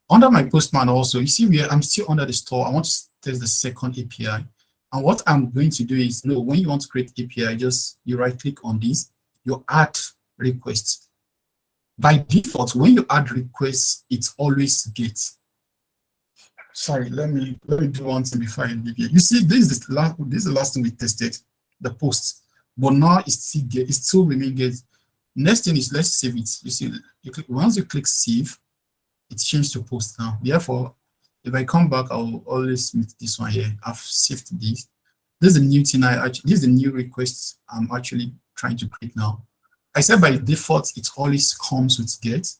Speaker 2: Under my Postman also, you see where I'm still under the store. I want to test the second API. And what I'm going to do is, when you want to create API, just you right click on this, you add requests. By default, when you add requests, it always gets. Sorry, let me do one thing before I leave here. You see, this is the last thing we tested, the post. But now it still remain get. Next thing is let's save it. You see, once you click save, it's changed to post now. Therefore, if I come back, I'll always meet this one here. I've saved this. This is a new thing. This is a new request I'm actually trying to create now. I said by default, it always comes with get,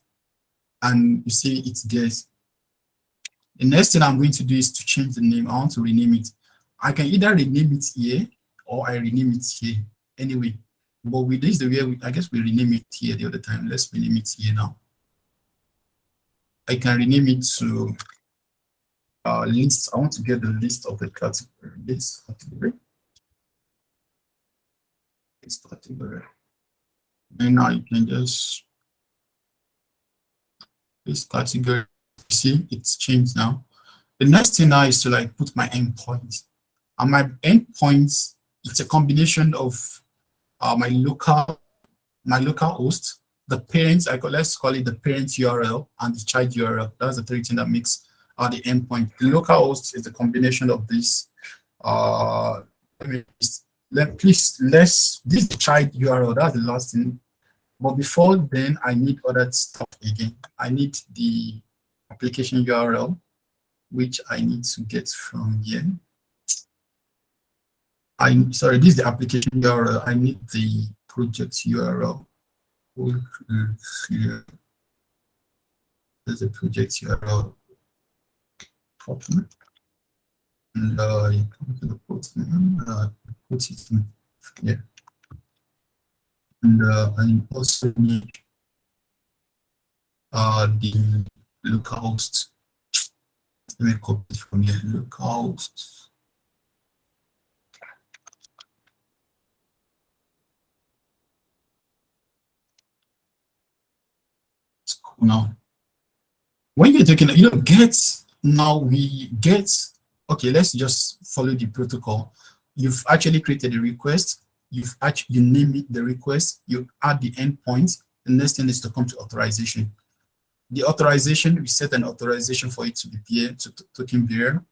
Speaker 2: and you see it gets. The next thing I'm going to do is to change the name. I want to rename it. I can either rename it here or I rename it here. Anyway, but with this, the way I guess we rename it here the other time. Let's rename it here now. I can rename it to list. I want to get the list of the category. This category. And now you can just this category. See, it's changed now. The next thing now is to like put my endpoint. And my endpoints, it's a combination of my local host, the parents, let's call it the parent URL and the child URL. That's the three things that makes the endpoint. The local host is the combination of this. This is the child URL. That's the last thing. But before then, I need other stuff again. I need the application URL, which I need to get from here. Sorry, this is the application URL. I need the project URL. Here. There's a project URL. And you come to the Postman, put it in here. And I also need the localhost. Let me copy it from here. Localhost. It's cool now. When you're taking, okay, let's just follow the protocol. You've actually created a request. You name it the request. You add the endpoint. The next thing is to come to authorization. The authorization, we set an authorization for it to be here, to token bearer.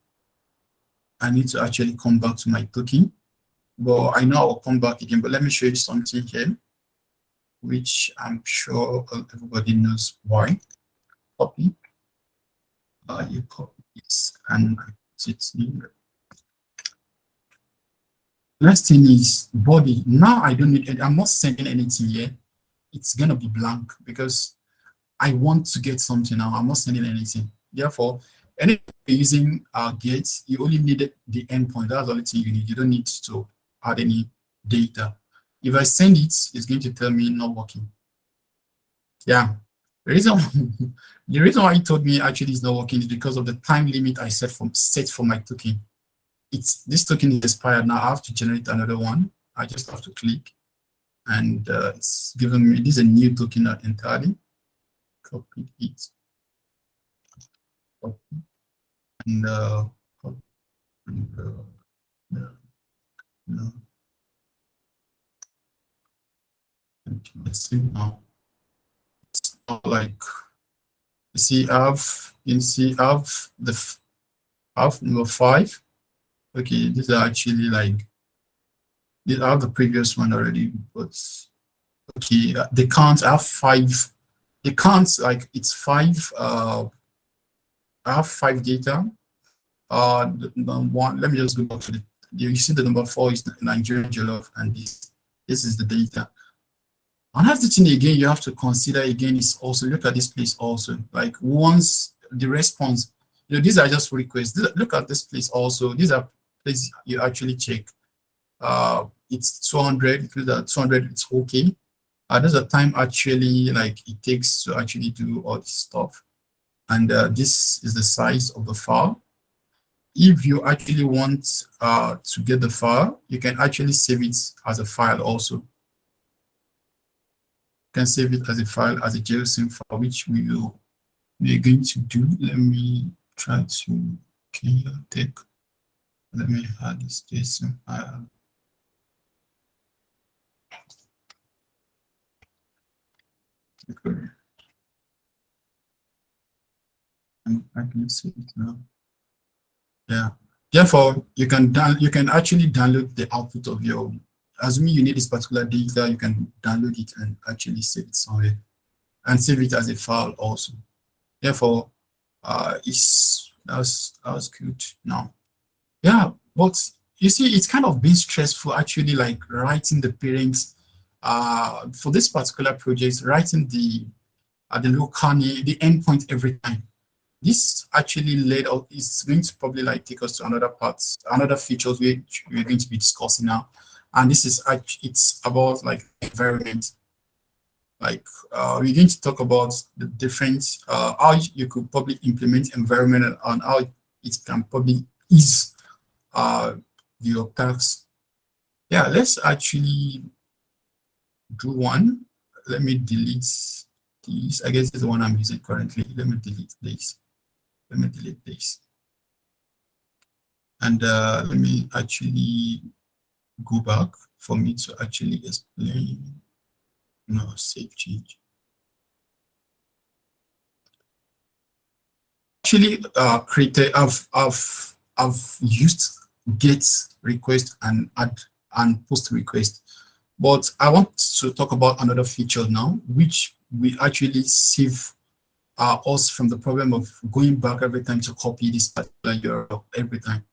Speaker 2: I need to actually come back to my token. But I know I'll come back again, but let me show you something here, which I'm sure everybody knows why. Copy. You copy this and it's here. Next thing is body. Now I don't need it. I'm not sending anything here. It's gonna be blank because I want to get something now. I'm not sending anything. Therefore, anything using get, you only need the endpoint. That's the only thing you need. You don't need to add any data. If I send it, it's going to tell me not working. Yeah. The reason why it told me actually it's not working is because of the time limit I set for my token. This token is expired now. I have to generate another one. I just have to click, and it's given me this is a new token entirely. Copy it. Copy. And let's see now. It's not like you see I have number 5. Okay, these are actually like I have the previous one already, but okay, they can't have 5. They can't, like, it's 5 I have 5 data. The one, let me just go back to the, you see the number 4 is Nigerian jollof, and this is the data. Another thing again you have to consider again is also look at this place also. Like once the response, these are just requests. Look at this place also. These are places you actually check. It's 200. If it's 200, it's okay. There's a time actually like it takes to actually do all this stuff. And this is the size of the file. If you actually want to get the file, you can actually save it as a file also. You can save it as a file, as a JSON file, which we're going to do. Let me try to take. Let me add this JSON file. I can see it now. Yeah. Therefore, you can actually download the output of your. Assuming you need this particular data, you can download it and actually save it somewhere, and save it as a file also. Therefore, that's good now. Yeah, but you see, it's kind of been stressful actually, like writing the parents for this particular project, writing the local name, the endpoint every time. This actually led out is going to probably like take us to another parts, another features which we're going to be discussing now. And this is actually, it's about like environment. Like we're going to talk about the different how you could probably implement environment and how it can probably ease your tasks. Yeah, let's actually do one. Let me delete these. I guess this is the one I'm using currently. Let me delete this. Let me delete this. And let me actually go back for me to actually explain. No, save change. Actually, created. I've used get request and add and post request, but I want to talk about another feature now, which we actually save us from the problem of going back every time to copy this particular URL every time.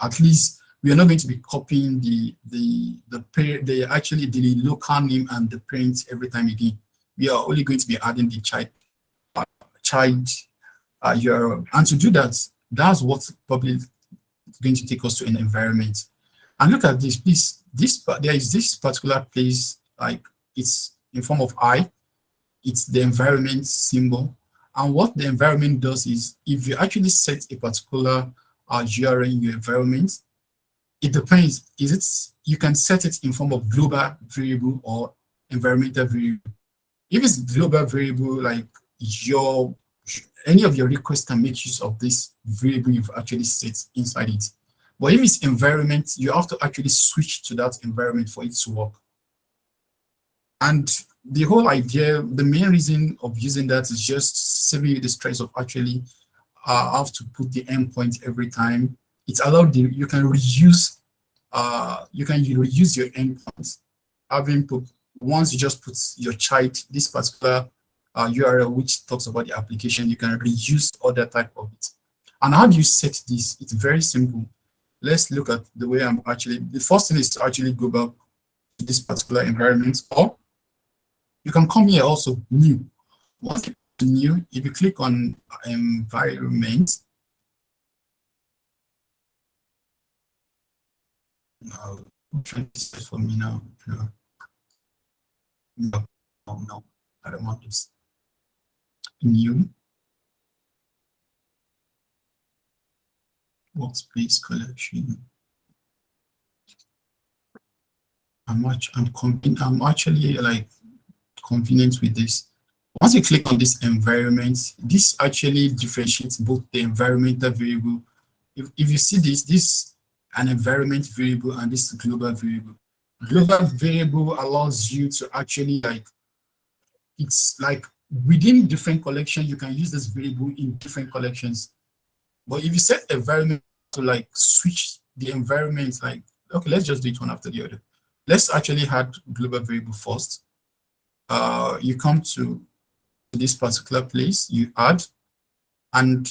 Speaker 2: At least we are not going to be copying the actually the local name and the parent every time again. We are only going to be adding the child URL, and to do that, that's what probably is going to take us to an environment. And look at this, please. There is this particular place, like it's in form of I. It's the environment symbol. And what the environment does is, if you actually set a particular URL in your environment, it depends. You can set it in form of global variable or environmental variable. If it's global variable, like any of your requests can make use of this variable you've actually set inside it. But if it's environment, you have to actually switch to that environment for it to work. And the whole idea, the main reason of using that is just saving you the stress of actually have to put the endpoint every time. It's allowed you can reuse your endpoints. Having put once you just put your child this particular URL which talks about the application, you can reuse other type of it. And how do you set this? It's very simple. Let's look at the way I'm actually. The first thing is to actually go back to this particular environment, or you can come here also new. Once you go to new, if you click on environment, no, trying to set for me now. No, I don't want this. New workspace collection. I'm actually like convenient with this. Once you click on this environment, this actually differentiates both the environmental variable. If you see this an environment variable and this global variable. Global variable allows you to actually like, it's like within different collections, you can use this variable in different collections. But if you set environment to like switch the environment, like, okay, let's just do it one after the other. Let's actually add global variable first. You come to this particular place, you add, and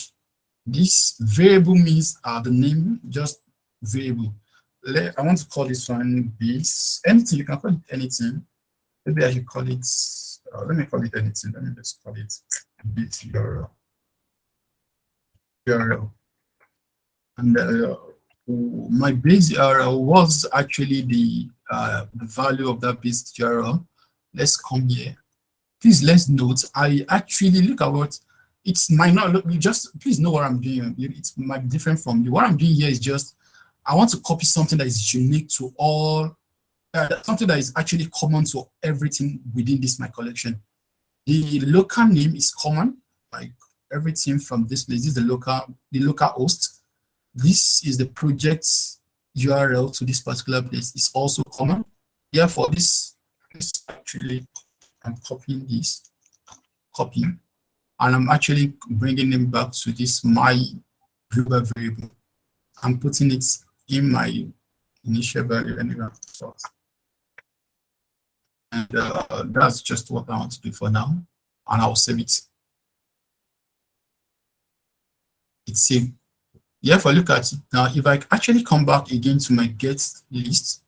Speaker 2: This variable means the name, just variable. I want to call this one base. Anything, you can call it anything. Maybe I should call it, let me call it anything. Let me just call it base URL. And my base URL was actually the value of that base URL. Let's come here. Please let's note, I actually look at what it might not look, you just please know what I'm doing. It might be different from you. What I'm doing here is just, I want to copy something that is unique to all, something that is actually common to everything within this my collection. The local name is common, like everything from this place. This is the local host. This is the project's URL to this particular place. It's also common. Therefore, this actually, I'm copying this, copying, and I'm actually bringing them back to this my global variable. I'm putting it in my initial value anyway. And that's just what I want to do for now, and I'll save it. It's saved. Therefore, look at it now. If I actually come back again to my get list,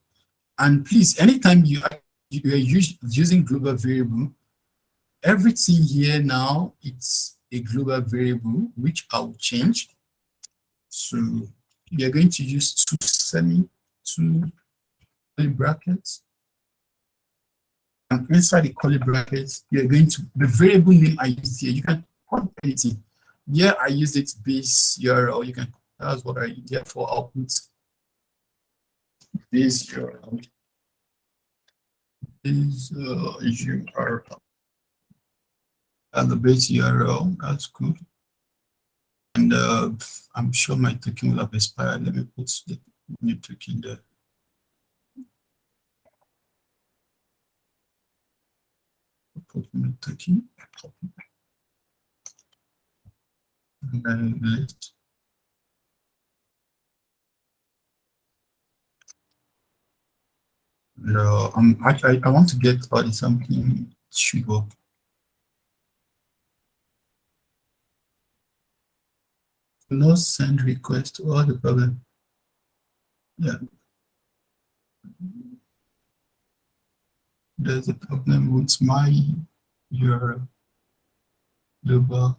Speaker 2: and please, anytime you are using global variable, everything here now it's a global variable which I'll change. So we are going to use two curly brackets, and inside the curly brackets you're going to, the variable name I use here, you can put anything. Here I use it base URL. You can, that's what I therefore I'll put base URL. Is URL, and the base URL, that's good. And I'm sure my token will have expired. Let me put the new token there. Put new token, and then let's no, I want to get something should work. No send request. What the problem? Yeah, there's a problem with my URL global.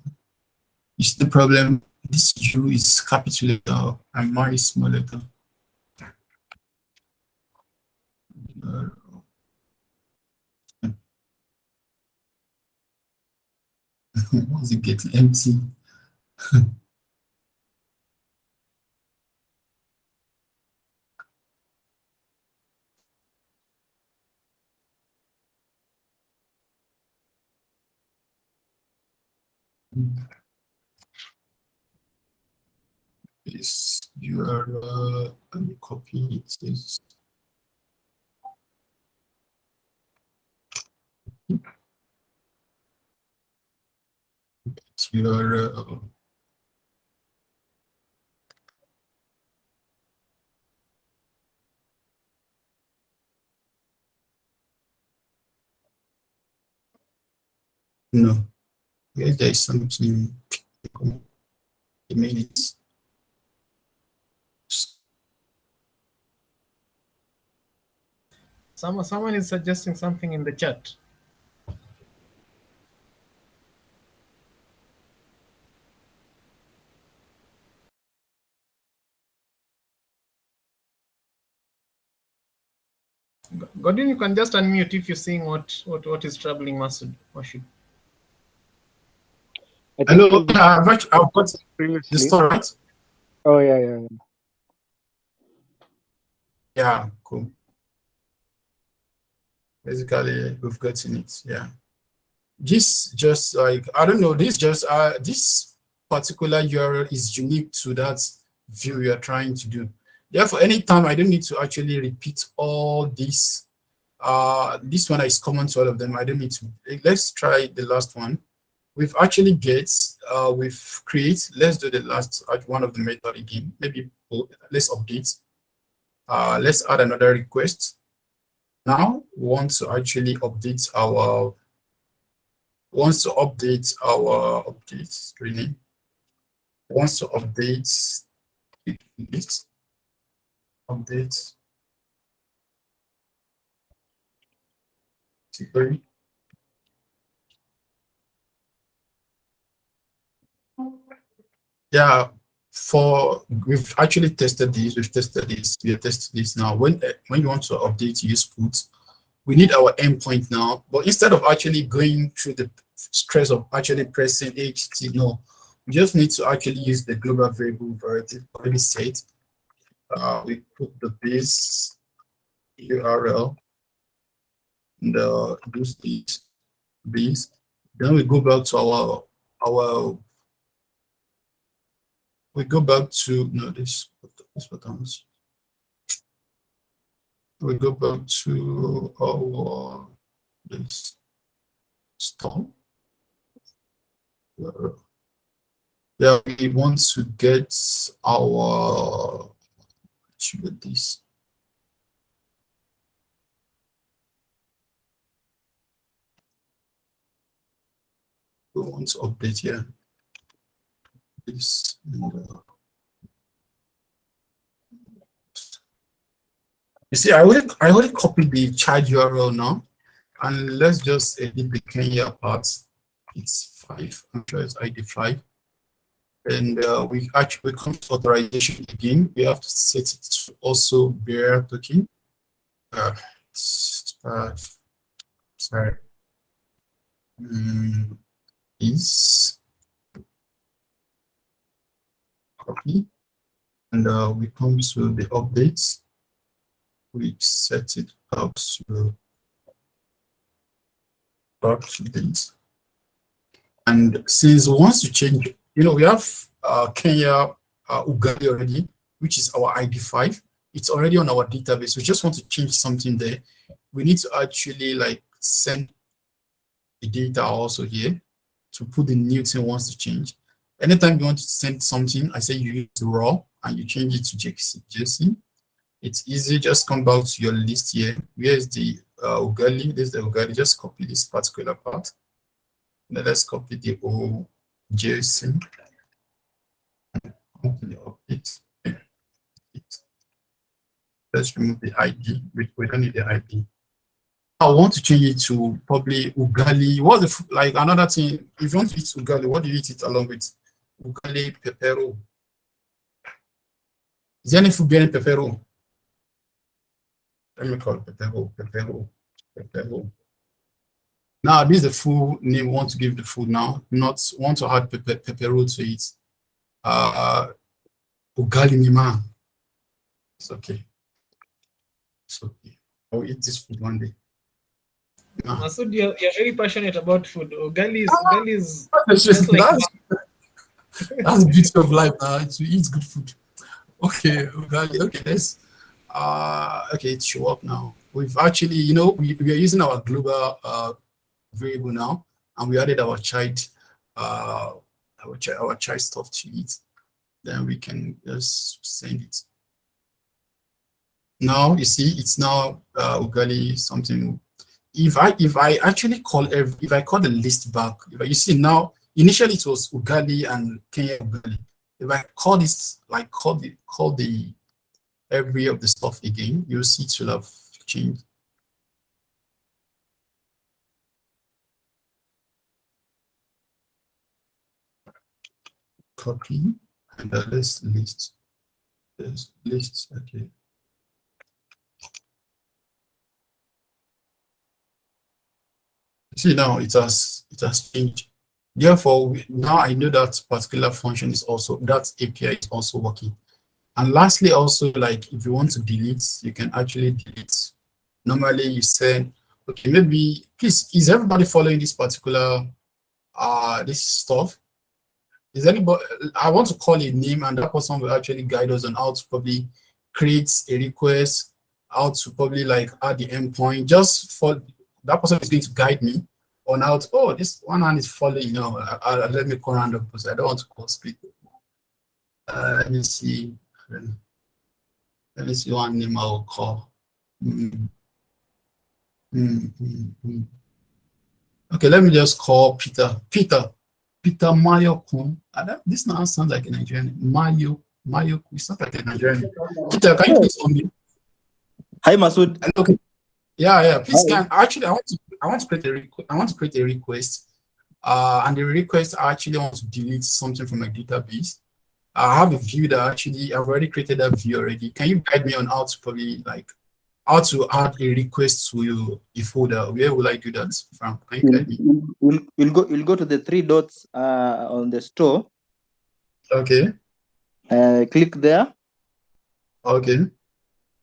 Speaker 2: It's the problem. This U is capital letter and my is small letter. Once it gets empty. Is URL, let me copy it. Is URL. No, yes, there is something. The minutes.
Speaker 3: Someone is suggesting something in the chat. Godwin, you can just unmute if you're seeing what is troubling Masood.
Speaker 2: Hello, I've got
Speaker 4: previously.
Speaker 2: this right?
Speaker 4: Oh yeah.
Speaker 2: Yeah, cool. Basically, we've gotten it. Yeah. This just like, I don't know, this just this particular URL is unique to that view you're trying to do. Therefore, anytime I don't need to actually repeat all this. This one is common to all of them. I don't need to. Let's try the last one. We've actually we've create. Let's do the last one of the method again. Maybe let's update. Let's add another request. Now we want to actually update our update screening. wants to update list, update category. Yeah, we've actually tested this. We've tested this. We have tested this now. When you want to update use put, we need our endpoint now. But instead of actually going through the stress of actually pressing HT, no, we just need to actually use the global variable variety already set. We put the base URL and use this base. Then we go back to our we go back to this buttons. We go back to our this store. Yeah, we want to get our this. We want to update here. This and, you see, I already copied the child URL now, and let's just edit the Kenya part. It's 5. I'm sure it's ID 5. And we come to authorization again. We have to set it to also bear token. Sorry. Is copy, and we come to the updates. We set it up to date. And since we want to change, we have Kenya Ugali already, which is our ID 5. It's already on our database. We just want to change something there. We need to actually send the data also here to put the new thing wants to change. Anytime you want to send something, I say you use raw and you change it to JSON. It's easy. Just come back to your list here. Where's the Ugali? There's the Ugali. Just copy this particular part. Now let's copy the whole JSON. Let's remove the ID. We don't need the ID. I want to change it to probably Ugali. What's the another thing? If you want to eat Ugali, what do you eat it along with? Ugali pepero. Is there any food bearing pepero? Let me call it pepero. Now this is the full name. We want to give the food now. Not want to add pepero to it. Ugali mima. It's okay. It's okay. I'll eat this food one day.
Speaker 3: Masood, you're very passionate about food. Ugali is
Speaker 2: that's the beauty of life to eat good food. Okay, Ugali. Okay, let's okay, it show up now. We've actually, we are using our global variable now, and we added our child stuff to it. Then we can just send it. Now you see it's now Ugali something. If I actually call if I call the list back, you see now initially it was Ugali and Kenya Ugali. If I call this call the every of the stuff again, you'll see it will have changed. Copy and let's list. This list, okay. See now it has changed. Therefore, now I know that particular function is also, that API is also working. And lastly, also, if you want to delete, you can actually delete. Normally you say, okay, maybe, please, is everybody following this particular, this stuff? Is anybody, I want to call a name and that person will actually guide us on how to probably create a request, how to probably add the endpoint, just for, that person is going to guide me on how to, oh, this one hand is following, let me call random person. I don't want to call speed. Let me see. Let me see one name I will call. Okay, let me just call Peter. Peter, Peter Mayokun. This now sounds like a Nigerian. Mayo. It's not like a Nigerian. Peter, can you please unmute?
Speaker 4: Hi, Masood.
Speaker 2: Okay. Yeah. Please
Speaker 4: Hi.
Speaker 2: can actually I want to create a request. I want to create a request. And the request I actually want to delete something from my database. I have a view that actually I've already created that view already. Can you guide me on how to probably like how to add a request to a folder? Where will I do that from? Can you guide me?
Speaker 4: You'll go to the three dots on the store.
Speaker 2: Okay.
Speaker 4: Click there.
Speaker 2: Okay.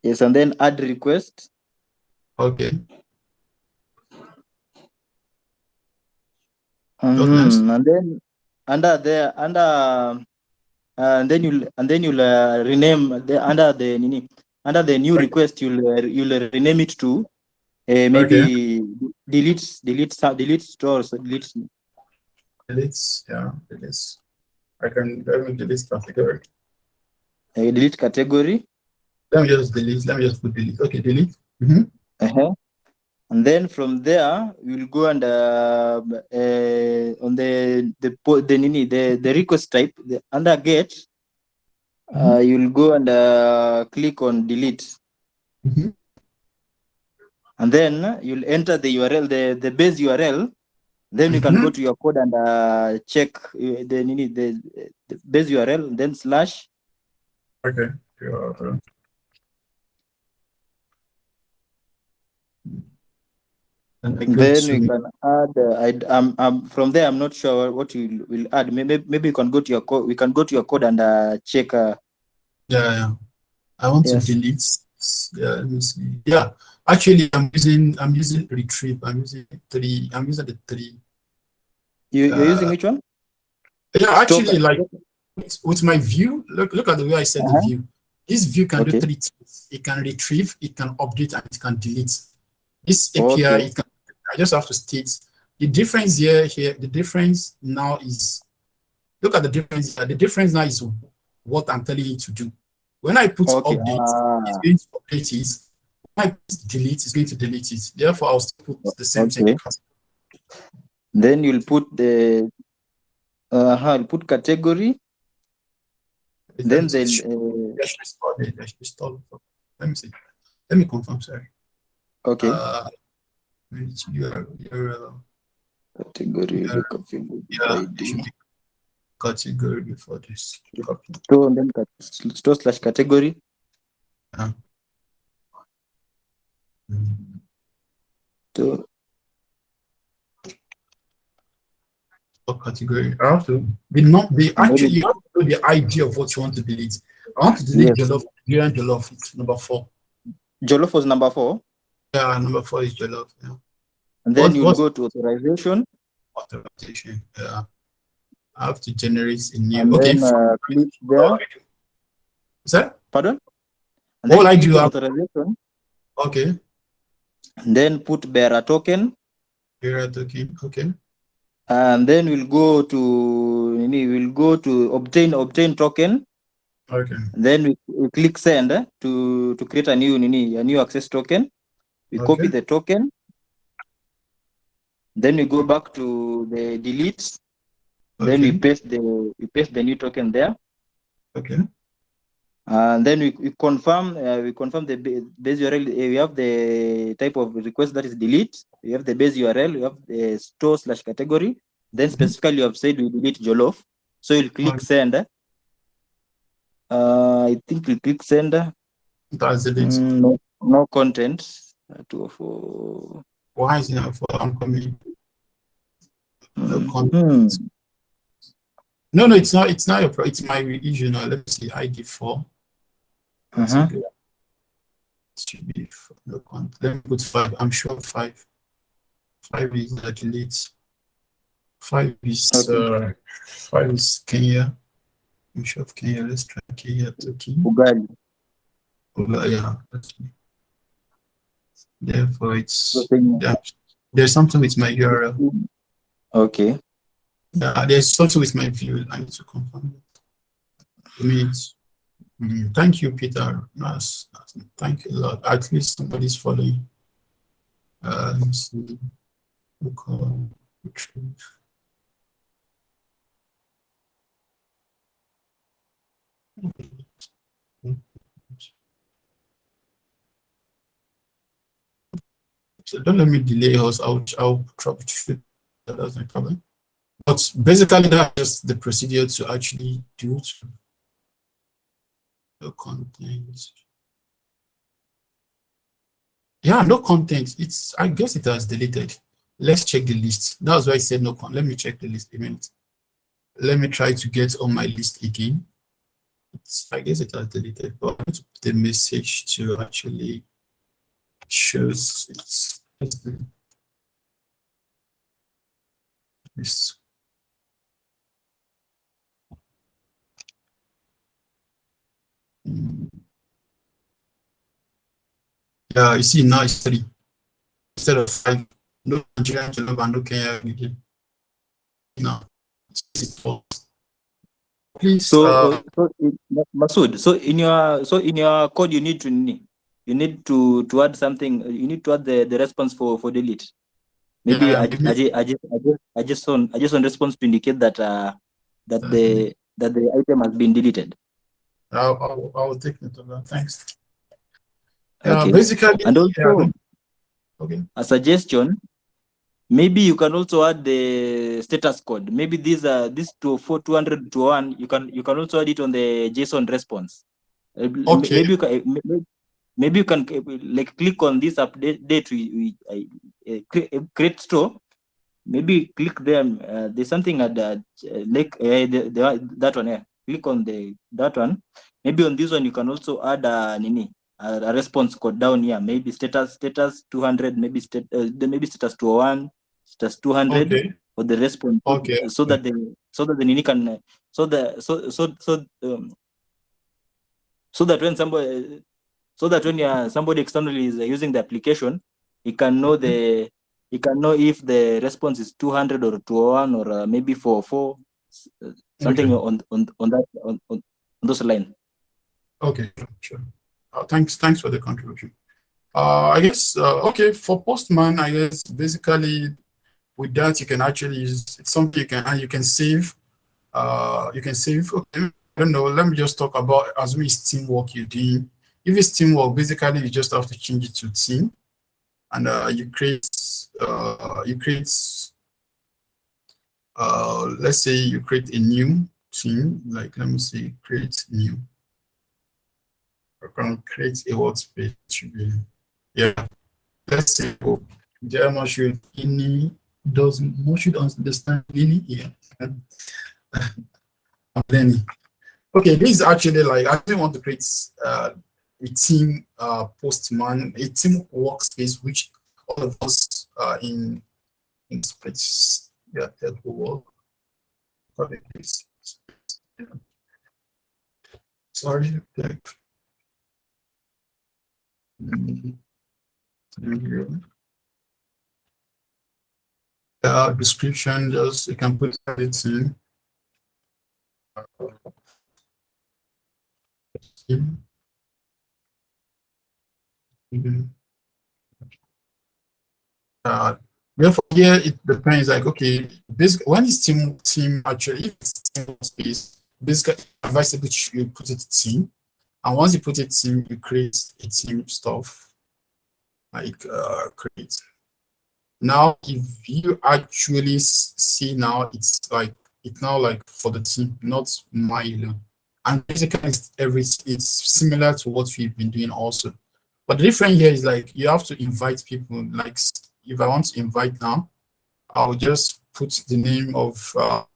Speaker 4: Yes, and then add request.
Speaker 2: Okay.
Speaker 4: And then you'll rename under the new request. You'll rename it to maybe delete stores. Delete.
Speaker 2: Yeah, delete. Let me delete category.
Speaker 4: Delete category.
Speaker 2: Let me just put delete. Okay, delete.
Speaker 4: And then from there, you'll go and on the request type under get. You'll go and click on delete. And then you'll enter the URL, the base URL. Then you can go to your code and check the base URL, then slash.
Speaker 2: Okay.
Speaker 4: Then we can add. From there. I'm not sure what you will add. Maybe you can go to your code. We can go to your code and check.
Speaker 2: Yeah. I want to delete. Yeah. Let me see. Yeah. Actually, I'm using retrieve. I'm using the three.
Speaker 4: You're using which one?
Speaker 2: Yeah. Actually, like with my view. Look at the way I set the view. This view can do three things. It can retrieve. It can update, and it can delete. This API, I just have to state the difference here. The difference now is, look at the difference. The difference now is what I'm telling you to do. When I put update, it's going to update it. When I put delete, it's going to delete it. Therefore, I'll still put the same thing.
Speaker 4: Then you'll put you'll put category. Then they'll.
Speaker 2: Let me see. Let me confirm. Sorry.
Speaker 4: Okay.
Speaker 2: Category. Category before this.
Speaker 4: Store and then store / category.
Speaker 2: So category. I have to actually you have to know the idea of what you want to delete. I want to delete jollof. Jollof. It's number 4.
Speaker 4: Jollof was number 4.
Speaker 2: Yeah, number 4 is jollof. Yeah.
Speaker 4: And then you go to authorization.
Speaker 2: Authorization. Yeah. I have to generate a new.
Speaker 4: And
Speaker 2: okay.
Speaker 4: Then, click there.
Speaker 2: Is that?
Speaker 4: Pardon? And
Speaker 2: then I do
Speaker 4: authorization.
Speaker 2: Okay.
Speaker 4: And then put bearer token.
Speaker 2: Bearer token. Okay.
Speaker 4: And then we'll go to obtain token.
Speaker 2: Okay.
Speaker 4: And then we click send to create a new access token. We copy the token. Then we go back to the delete. Then we paste the new token there.
Speaker 2: Okay.
Speaker 4: And then we confirm the base URL. We have the type of request that is delete. We have the base URL. We have the store / category. Then specifically you have said we delete jollof. So you'll click send. I think we'll click send.
Speaker 2: That's it.
Speaker 4: No content. 204.
Speaker 2: Why is it for oncoming? No content. No, it's not. It's not your. It's my regional. Let's see. ID 4. It should be no content. Let me put 5. I'm sure 5. 5 is delete. 5 is 5 is Kenya. I'm sure of Kenya. Let's try Kenya.
Speaker 4: Ugali.
Speaker 2: Yeah. Therefore, it's there's something with my URL.
Speaker 4: Okay.
Speaker 2: Yeah, there's something with my view. I need to confirm it. Thank you, Peter. Thank you a lot. At least somebody's following. Let's see. Retrieve. So don't let me delay us. I'll troubleshoot. That's no problem. But basically, that's just the procedure to actually do the content. Yeah, no content. I guess it has deleted. Let's check the list. That's why I said no content. Let me check the list a minute. Let me try to get on my list again. I guess it has deleted, but I'm going to put the message to actually shows it's this. Yeah, you see now it's 3 instead of 5. No Nigerian to log and no Kenya again. No, it's 4. Please.
Speaker 4: So, Masood, so in your code you need to add something. You need to add the response for delete. Maybe
Speaker 2: Yeah,
Speaker 4: I just on response to indicate that that the item has been deleted.
Speaker 2: I'll take note of that. Thanks.
Speaker 4: Okay.
Speaker 2: Basically,
Speaker 4: And also,
Speaker 2: okay.
Speaker 4: a suggestion. Maybe you can also add the status code. Maybe this 200-201. You can also add it on the JSON response.
Speaker 2: Okay.
Speaker 4: Maybe you can like click on this update create store. Maybe click them. There's something at that that one. Yeah. Click on that one. Maybe on this one you can also add a response code down here. Maybe status 200. Maybe status 201. Status 200
Speaker 2: Okay.
Speaker 4: for the response.
Speaker 2: Okay.
Speaker 4: So that the Nini can so that when somebody somebody externally is using the application, he can know if the response is 200 or 201 or maybe 404, something
Speaker 2: Okay.
Speaker 4: on those lines.
Speaker 2: Okay, sure. Thanks for the contribution. I guess okay, for Postman, I guess basically with that you can actually use it's something you can save. Okay, I don't know. Let me just talk about assume it's teamwork you're doing. If it's teamwork, basically you just have to change it to team, and you create let's say you create a new team. Like let me say create new. I can create a workspace. Yeah. Let's say Jeremy should understand Lini here. I'm learning. Okay, this is actually like I didn't want to create a team Postman, a team workspace which all of us in space that will work. Sorry. Description, just you can put it in. Therefore, here it depends. Like, okay, basically, when it's team actually, if it's team space, basically advisable you put it team, and once you put it team, you create a team stuff like create. Now, if you actually see now, it's now like for the team, not my and basically it's similar to what we've been doing also. But the difference here is like you have to invite people. Like if I want to invite now, I'll just put the name of I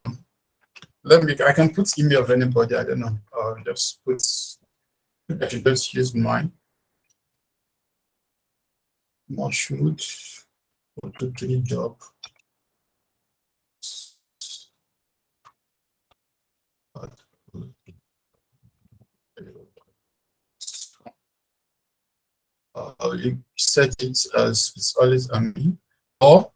Speaker 2: can put email of anybody, I don't know. Just put I should just use mine. Not should go to the job. You set it as it's always a me, or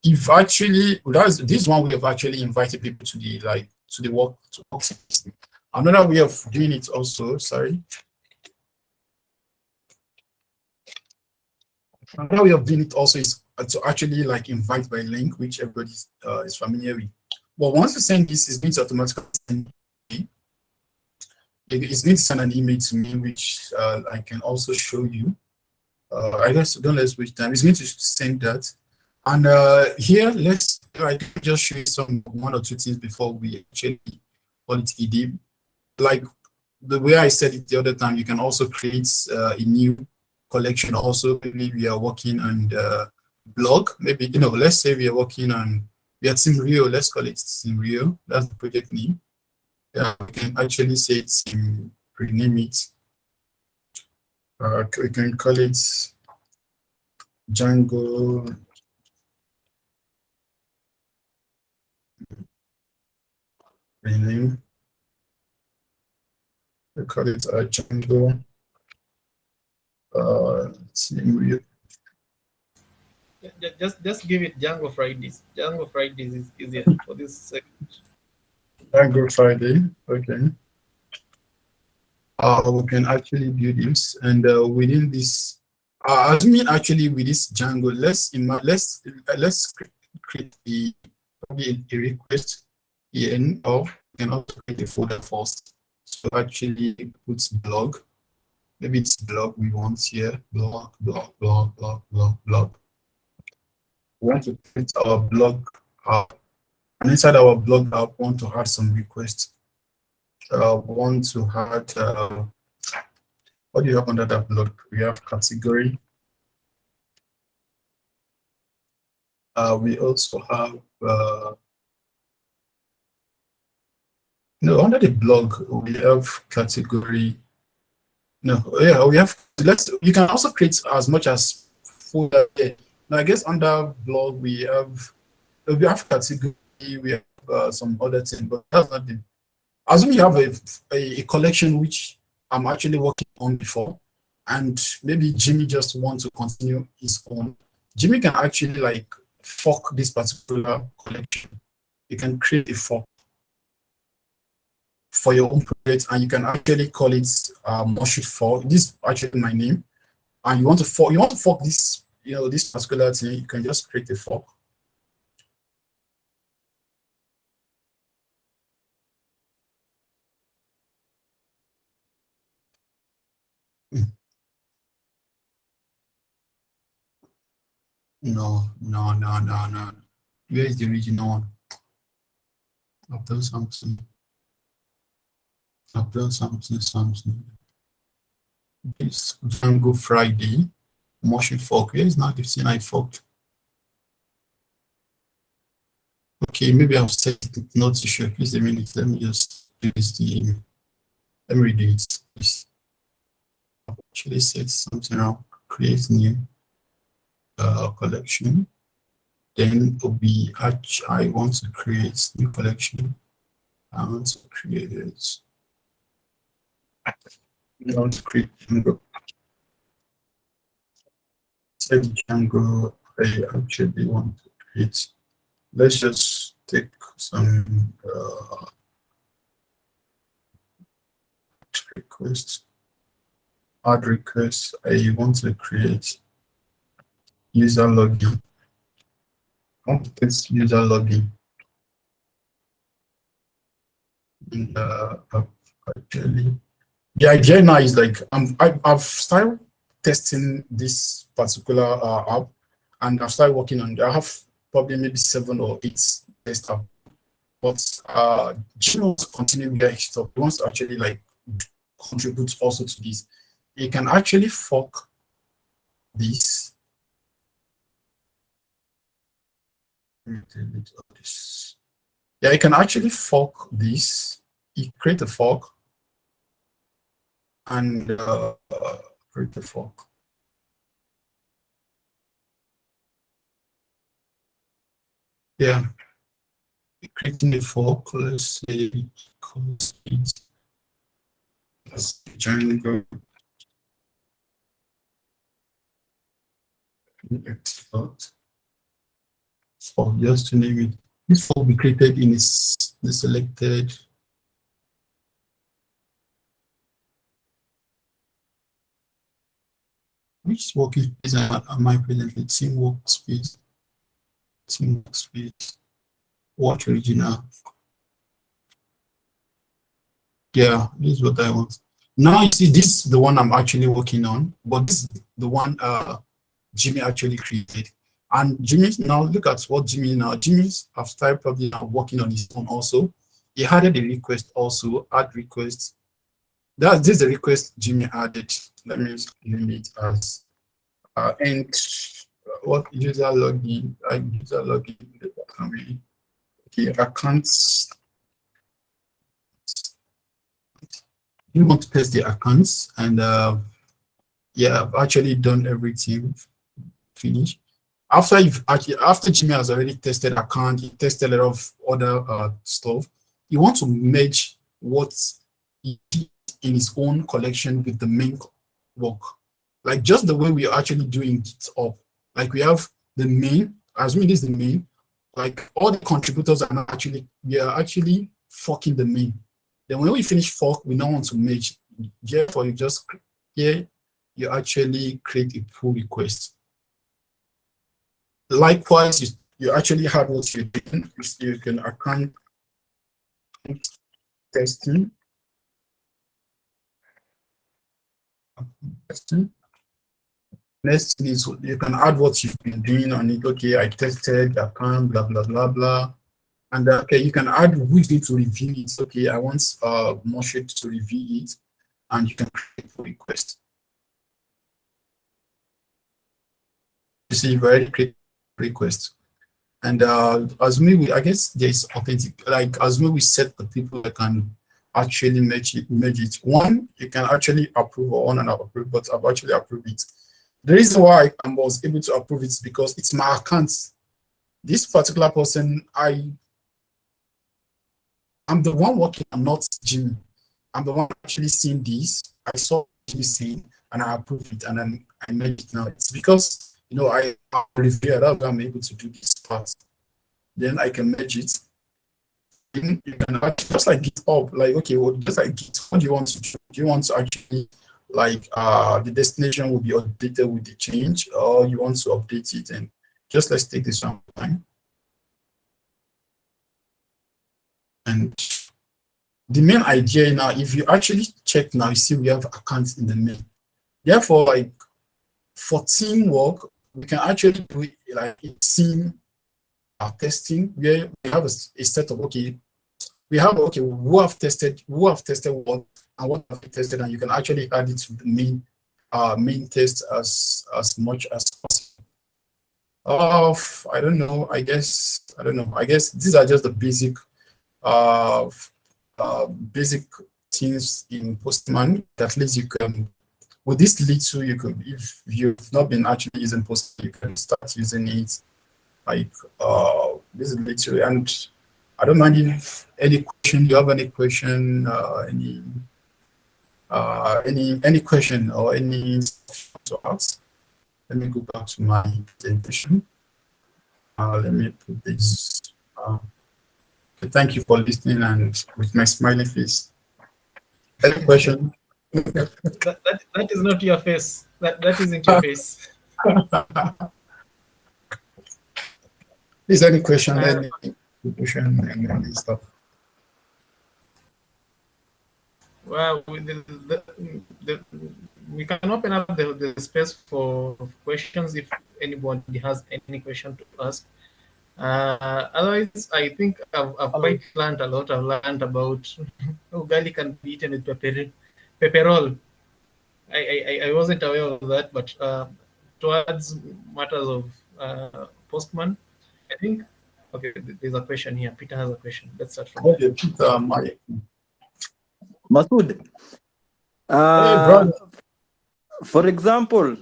Speaker 2: if actually this one we have actually invited people to the work system. Another way of doing it also, sorry. Another way of doing it also is to actually like invite by link, which everybody is familiar with. But once you send this, it's going to automatically send. it's going to send an email to me, which I can also show you. I guess don't let's waste time. It's going to send that. And here, I can just show you some one or two things before we actually call it ED. Like the way I said it the other time, you can also create a new collection. Also, maybe we are working on the blog. Maybe, let's say we are working on, we are Team Rio. Let's call it Team Rio. That's the project name. Yeah, we can actually say Team, rename it. We can call it Django. Rename. We call it Django.
Speaker 3: Just give it Django Fridays. Django Fridays is easier for this.
Speaker 2: Django Friday. Okay. We can actually build this, and within this, I mean, actually with this Django, let's create probably a request here, or we can also create a folder first. So actually put blog. Maybe it's blog we want here. Blog. We want to create our blog app. And inside our blog app, we want to add some requests. We want to add, what do you have under that blog? We have category. We also have, under the blog, we have category. No, yeah, we have, you can also create as much as folder. Now, I guess under blog, we have category, we have some other things, but that's not the, assume you have a collection which I'm actually working on before, and maybe Jimmy just wants to continue his own. Jimmy can actually like fork this particular collection. You can create a fork for your own project, and you can actually call it Moshut fork. This is actually my name, and you want to fork this, this particular thing. You can just create a fork. No. Where is the original one? I've done something. This Django Friday motion fork. Where is not the thing I forked? Okay, maybe I've set it not to show. Please a minute. Let me just do this. Let me redo it. Please. I've actually set something out. Create new collection. Then I want to create new collection. I want to create it. I want to create Django. Say Django. I actually want to create. Let's just take some requests. Add requests. I want to create user login. I want to test user login. And actually, the idea now is like I've started testing this particular app, and I've started working on it. I have probably maybe 7 or 8 test app, but Jim wants to continue with that stuff. He wants to actually like contribute also to this. He can actually fork this. Yeah, you can actually fork this. You create a fork and create a fork. Yeah, creating a fork. Let's say let's Django export. For just to name it. This fork will be created in the selected. Which workspace am I presently? Team workspace. What original? Yeah, this is what I want. Now you see, this is the one I'm actually working on, but this is the one Jimmy actually created. And Jimmy, now look at what Jimmy now. Jimmy's have started probably now working on his own also. He added a request also, add request. This is the request Jimmy added. Let me name it as and what user login, user login, okay, accounts. You want to test the accounts, and yeah, I've actually done everything. Finish. After Jimmy has already tested account, he tested a lot of other stuff. You want to merge what he did in his own collection with the main work, like just the way we are actually doing GitHub. Like we have the main, assuming this is the main, like all the contributors are not actually, we are actually forking the main. Then when we finish fork, we now want to merge. Therefore, you just here you actually create a pull request. Likewise, you actually have what you're doing. You can account testing. Next thing is you can add what you've been doing on it. Okay, I tested the account, blah blah blah blah. And okay, you can add who's going to review it. Okay, I want Moshe to review it, and you can create a request. You see, you've already created a request. And as maybe I guess there's authentic, like as maybe we set the people that can actually merge it. One, you can actually approve or on and approve, but I've actually approved it. The reason why I was able to approve it is because it's my account. This particular person, I'm the one working, I'm not Jimmy. I'm the one actually seeing this. I saw Jimmy saying, and I approved it, and then I made it now. It's because, you know, I reviewed that I'm able to do this part. Then I can merge it. Then you can actually, just like GitHub, like, okay, well, just like Git, what do you want to do? Do you want to actually, like, the destination will be updated with the change, or you want to update it? And just let's take this one time. And the main idea now, if you actually check now, you see we have accounts in the main. Therefore, like for teamwork, we can actually do it like team testing, where we have a set of, okay, we have, okay, who have tested what and what have tested, and you can actually add it to the main test as much as possible. I don't know. I guess these are just the basic basic things in Postman. At least you can, with this little, you could, if you've not been actually using Postman, you can start using it. Like this is literally, and I don't mind if any question you have, any question, any question or any to ask. Let me go back to my presentation. Let me put this. Okay, thank you for listening, and with my smiling face. Any question?
Speaker 3: that is not your face. That isn't your face.
Speaker 2: Is there any question? Any question and any stuff?
Speaker 3: Well, we can open up the space for questions if anybody has any question to ask. Otherwise, I think I've quite learned a lot. I've learned about ugali can be eaten with pepperol. I wasn't aware of that, but towards matters of Postman, I think. Okay, there's a question here. Peter has a question. Let's start from
Speaker 2: okay, Peter,
Speaker 4: Masood, for example,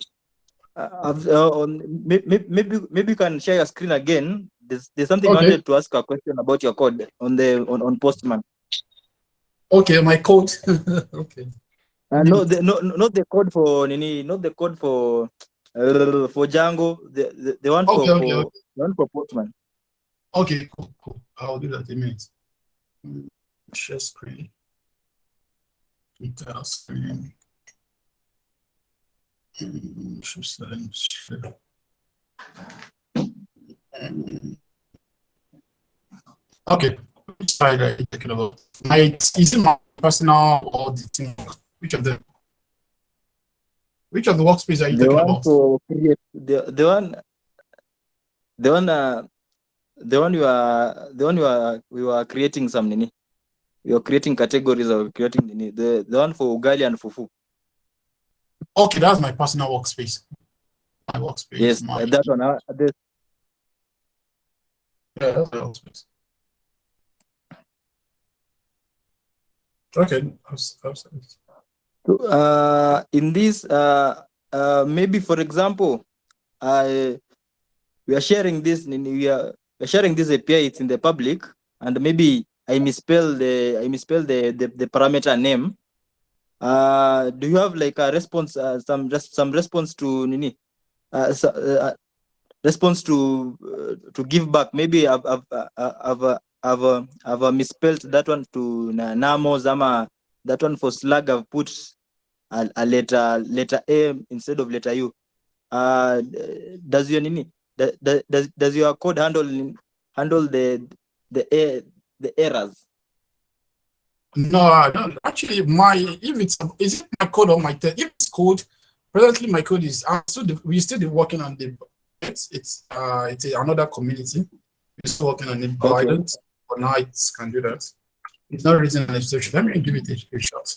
Speaker 4: maybe you can share your screen again. There's something I wanted to ask a question about your code on Postman.
Speaker 2: Okay, my code. Okay.
Speaker 4: Not the code for Nini, not the code for Django. The one the one for Postman.
Speaker 2: Okay, cool. I'll do that in a minute. Share screen. Share screen. Okay. Try that. Is it my personal or the team? Which of them? Which of the workspace are you
Speaker 4: The
Speaker 2: talking
Speaker 4: one
Speaker 2: about?
Speaker 4: for create the one we were creating some nini. We were creating categories or creating nini. The one for ugali and fufu.
Speaker 2: Okay, that's my personal workspace. My workspace.
Speaker 4: Yes, that one.
Speaker 2: Yeah, that's my workspace. Okay.
Speaker 4: In this, maybe for example, we are sharing this. We're sharing this API. It's in the public, and maybe I misspell the parameter name. Do you have like a response? Some response to nini? Response to give back. Maybe I've misspelled that one to Namo Zama. That one for Slug I've put a letter A instead of letter U. Does your nini? Does your code handle the errors?
Speaker 2: No, I don't. Actually, is it my code or my test? If it's code, presently my code is we're still working on the. It's another community. We're still working on it, but I don't. For now, it can do that. It's not written in an exception. Let me give it a shot.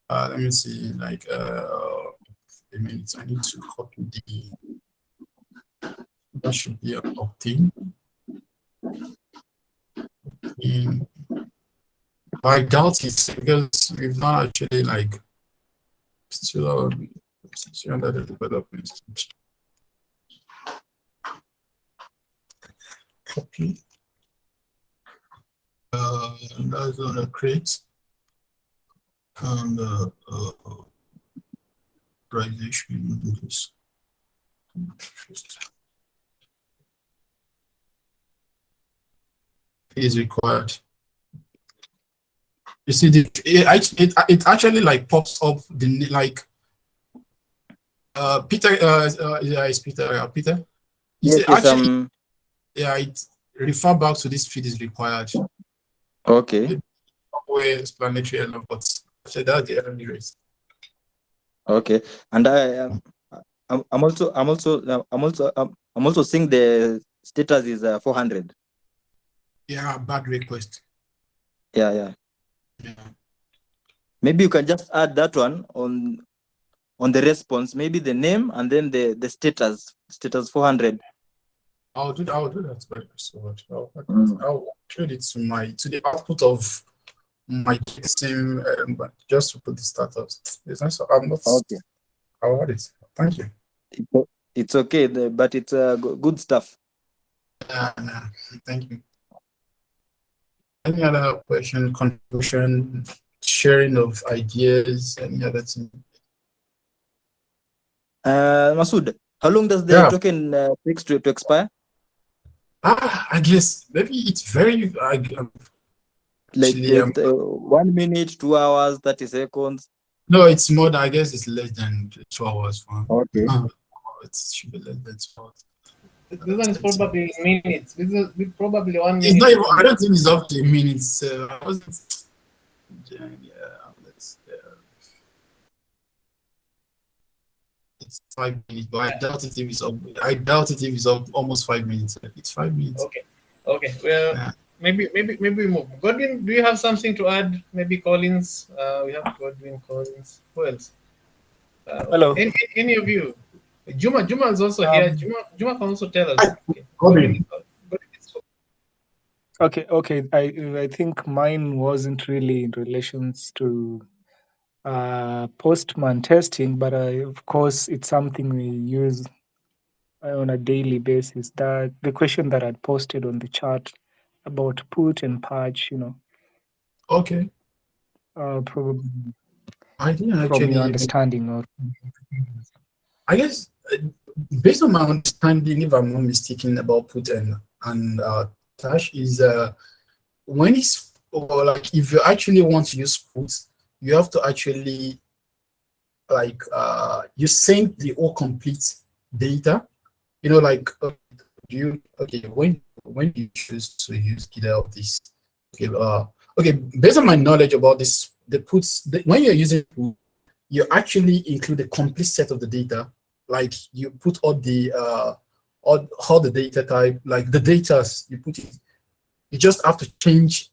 Speaker 2: Let me see. Like a minute. I need to copy the. That should be an opt-in. I doubt it because we've not actually like still under the development stage. Copy. And that's gonna create and organization this is required. You see, it actually like pops up the like Peter. Is Peter? Peter.
Speaker 4: Yes,
Speaker 2: actually, yeah, it refer back to this field is required.
Speaker 4: Okay.
Speaker 2: Way explanatory enough, but so that's the enemy race.
Speaker 4: Okay, and I'm also seeing the status is 400.
Speaker 2: Yeah, bad request.
Speaker 4: Yeah. Maybe you can just add that one on the response, maybe the name and then the status 400.
Speaker 2: I'll do that very so I'll include it to the output of my same just to put the status. It's not so I'm not
Speaker 4: okay.
Speaker 2: I'll add it. Thank you.
Speaker 4: It's okay, but it's good stuff.
Speaker 2: Thank you. Any other question, contribution, sharing of ideas, any other thing?
Speaker 4: Masood, how long does the token takes to expire?
Speaker 2: I guess maybe it's very
Speaker 4: like 1 minute, 2 hours, 30 seconds.
Speaker 2: No, it's more than, I guess it's less than 2 hours.
Speaker 4: Okay.
Speaker 2: It should be less than 2 hours.
Speaker 3: This one is probably minutes. This is probably 1 minute.
Speaker 2: It's not even, I don't think it's up to minutes. It's 5 minutes, but I doubt it if it's up. I doubt it if it's up almost 5 minutes. It's 5 minutes.
Speaker 3: Okay. Well, maybe we move. Godwin, do you have something to add? Maybe Collins. We have Godwin, Collins. Who else?
Speaker 5: Hello.
Speaker 3: Any of you? Juma is also here. Juma can also tell us.
Speaker 5: Okay. I think mine wasn't really in relations to Postman testing, but of course it's something we use on a daily basis. That the question that I'd posted on the chat about put and patch,
Speaker 2: Okay.
Speaker 5: Probably.
Speaker 2: I didn't actually.
Speaker 5: From your understanding, or
Speaker 2: I guess based on my understanding, if I'm not mistaken, about put and patch is when it's like if you actually want to use put, you have to actually like you send the all complete data. Like when you choose to use either of these. Okay, based on my knowledge about this when you're using put, you actually include a complete set of the data. Like you put all the data type, like the data you put it. You just have to change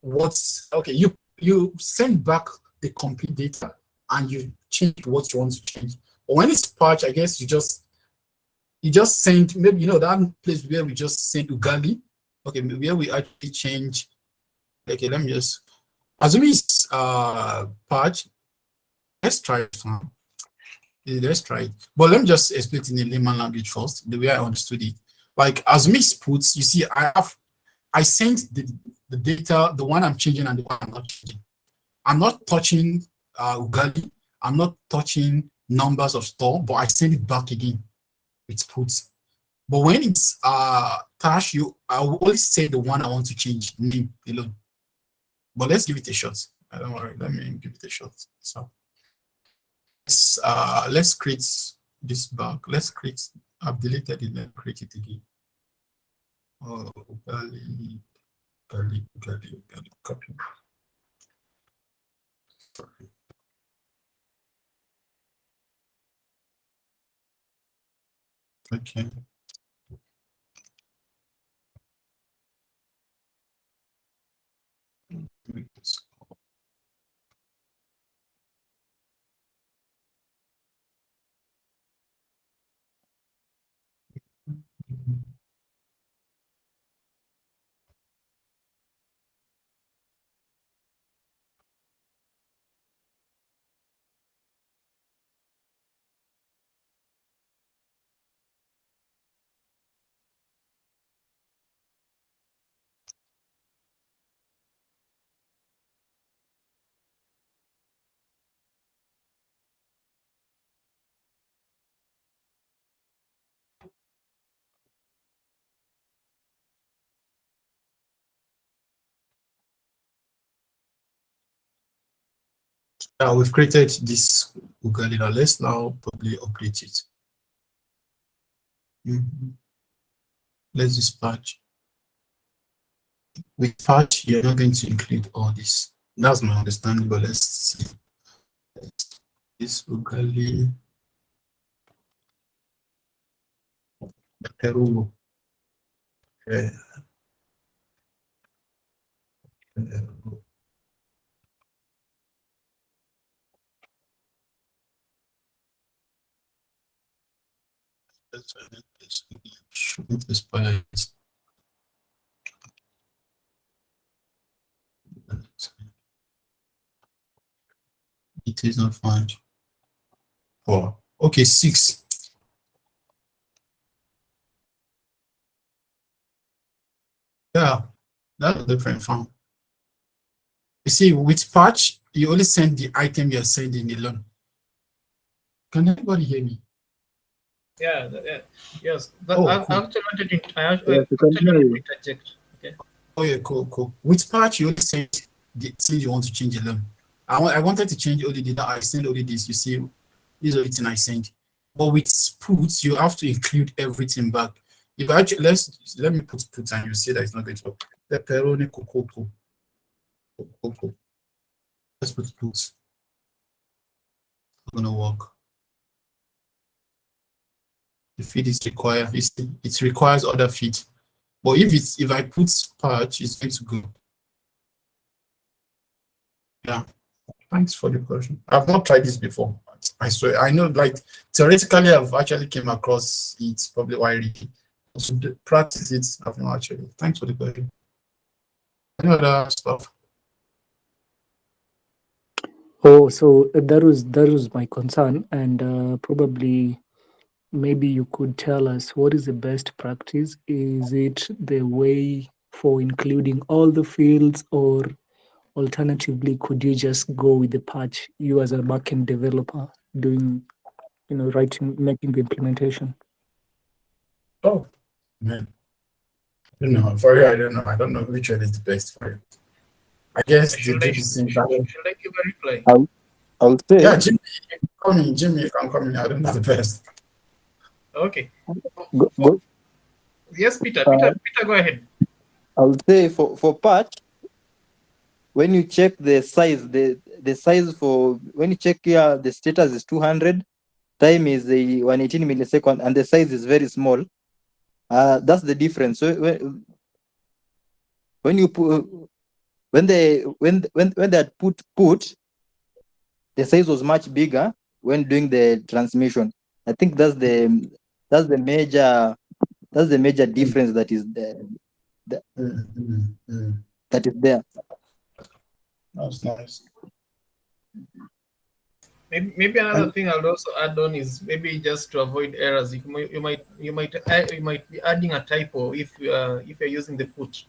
Speaker 2: what's okay. You send back the complete data and you change what you want to change. But when it's patch, I guess you just send, maybe that place where we just send Ugali. Okay, where we actually change. Okay, let me just assume it's patch. Let's try it. Let's try it. But let me just explain it in a layman language first, the way I understood it. Like as mix puts, you see, I sent the data, the one I'm changing and the one I'm not changing. I'm not touching Ugali. I'm not touching numbers of store, but I send it back again with puts. But when it's Tash, I will only say the one I want to change, name alone. But let's give it a shot. Don't worry, let me give it a shot. So let's create this back. I've deleted it, let's create it again. Oh, Ugali, copy. Sorry. Okay. We've created this Ugali. Let's now probably update it. Let's just patch. With patch, you're not going to include all this. That's my understanding, but let's see. This Ugali. Peru. Shouldn't expire. It is not found. 4. Okay, 6. Yeah, that's a different form. You see, with patch, you only send the item you're sending alone. Can anybody hear me?
Speaker 3: Yeah, yes.
Speaker 2: Oh,
Speaker 3: I
Speaker 2: cool.
Speaker 3: actually wanted to interject. Okay.
Speaker 2: Oh yeah, cool. With patch, you only send the things you want to change alone. I wanted to change all the data. I send only this. You see, this is everything I send. But with puts, you have to include everything back. If I actually let me put puts and you see that it's not going to work. Pepperoni cocoa. Let's put puts. It's not gonna work. The feed is required. It requires other feed. But if I put patch, it's going to go. Yeah. Thanks for the question. I've not tried this before. I swear. I know, like theoretically, I've actually came across it probably widely. So the practice it, I've not actually. Thanks for the question. Any other stuff?
Speaker 5: Oh, so that was my concern, and probably maybe you could tell us what is the best practice. Is it the way for including all the fields, or alternatively, could you just go with the patch, you as a backend developer doing, making the implementation?
Speaker 2: Oh, man. I don't know. For you, I don't know. I don't know which one is the best for you. I guess
Speaker 3: Should I give a reply?
Speaker 4: I'll say.
Speaker 2: Yeah, Jimmy, Jimmy, you can come in. I don't know the best.
Speaker 3: Okay.
Speaker 4: Go.
Speaker 3: Yes, Peter, go ahead.
Speaker 4: I'll say for patch, when you check the size, the size for when you check here, the status is 200, time is 118 millisecond, and the size is very small. That's the difference. So when you put when they had put the size was much bigger when doing the transmission. I think that's the major difference that is there. That is there.
Speaker 2: That's nice.
Speaker 3: Maybe another thing I'll also add on is maybe just to avoid errors. You might be adding a typo if you're using the put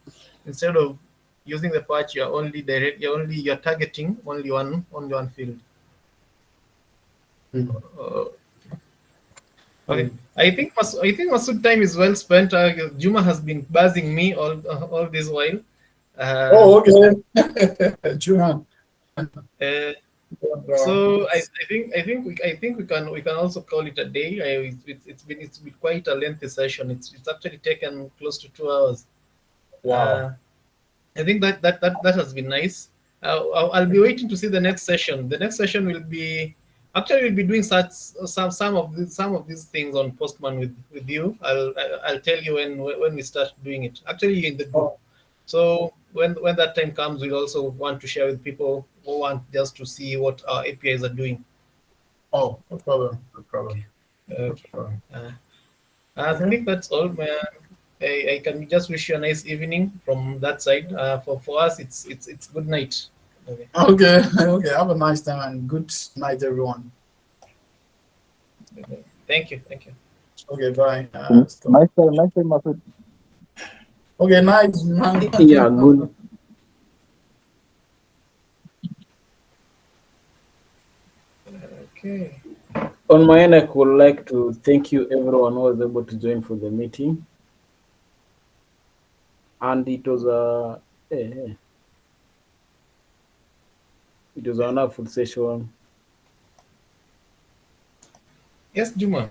Speaker 3: instead of using the patch. You're targeting only one field. Okay, I think Masood time is well spent. Juma has been buzzing me all this while.
Speaker 2: Okay. Juma.
Speaker 3: So I think we can also call it a day. It's been quite a lengthy session. It's actually taken close to 2 hours.
Speaker 2: Wow.
Speaker 3: I think that has been nice. I'll be waiting to see the next session. The next session will be actually we'll be doing some of these things on Postman with you. I'll tell you when we start doing it. Actually in the group. So when that time comes, we'll also want to share with people who want just to see what our APIs are doing.
Speaker 2: Oh, no problem. No problem.
Speaker 3: Okay. I think that's all. I can just wish you a nice evening from that side. For us, it's good night. Okay.
Speaker 2: Okay. Have a nice time and good night, everyone.
Speaker 3: Okay. Thank you.
Speaker 2: Okay, bye.
Speaker 4: Nice time, Masood.
Speaker 2: Okay, nice, man.
Speaker 1: Yeah, good.
Speaker 3: Okay.
Speaker 1: On my end, I would like to thank you, everyone who was able to join for the meeting. And it was a wonderful session.
Speaker 3: Yes, Juma.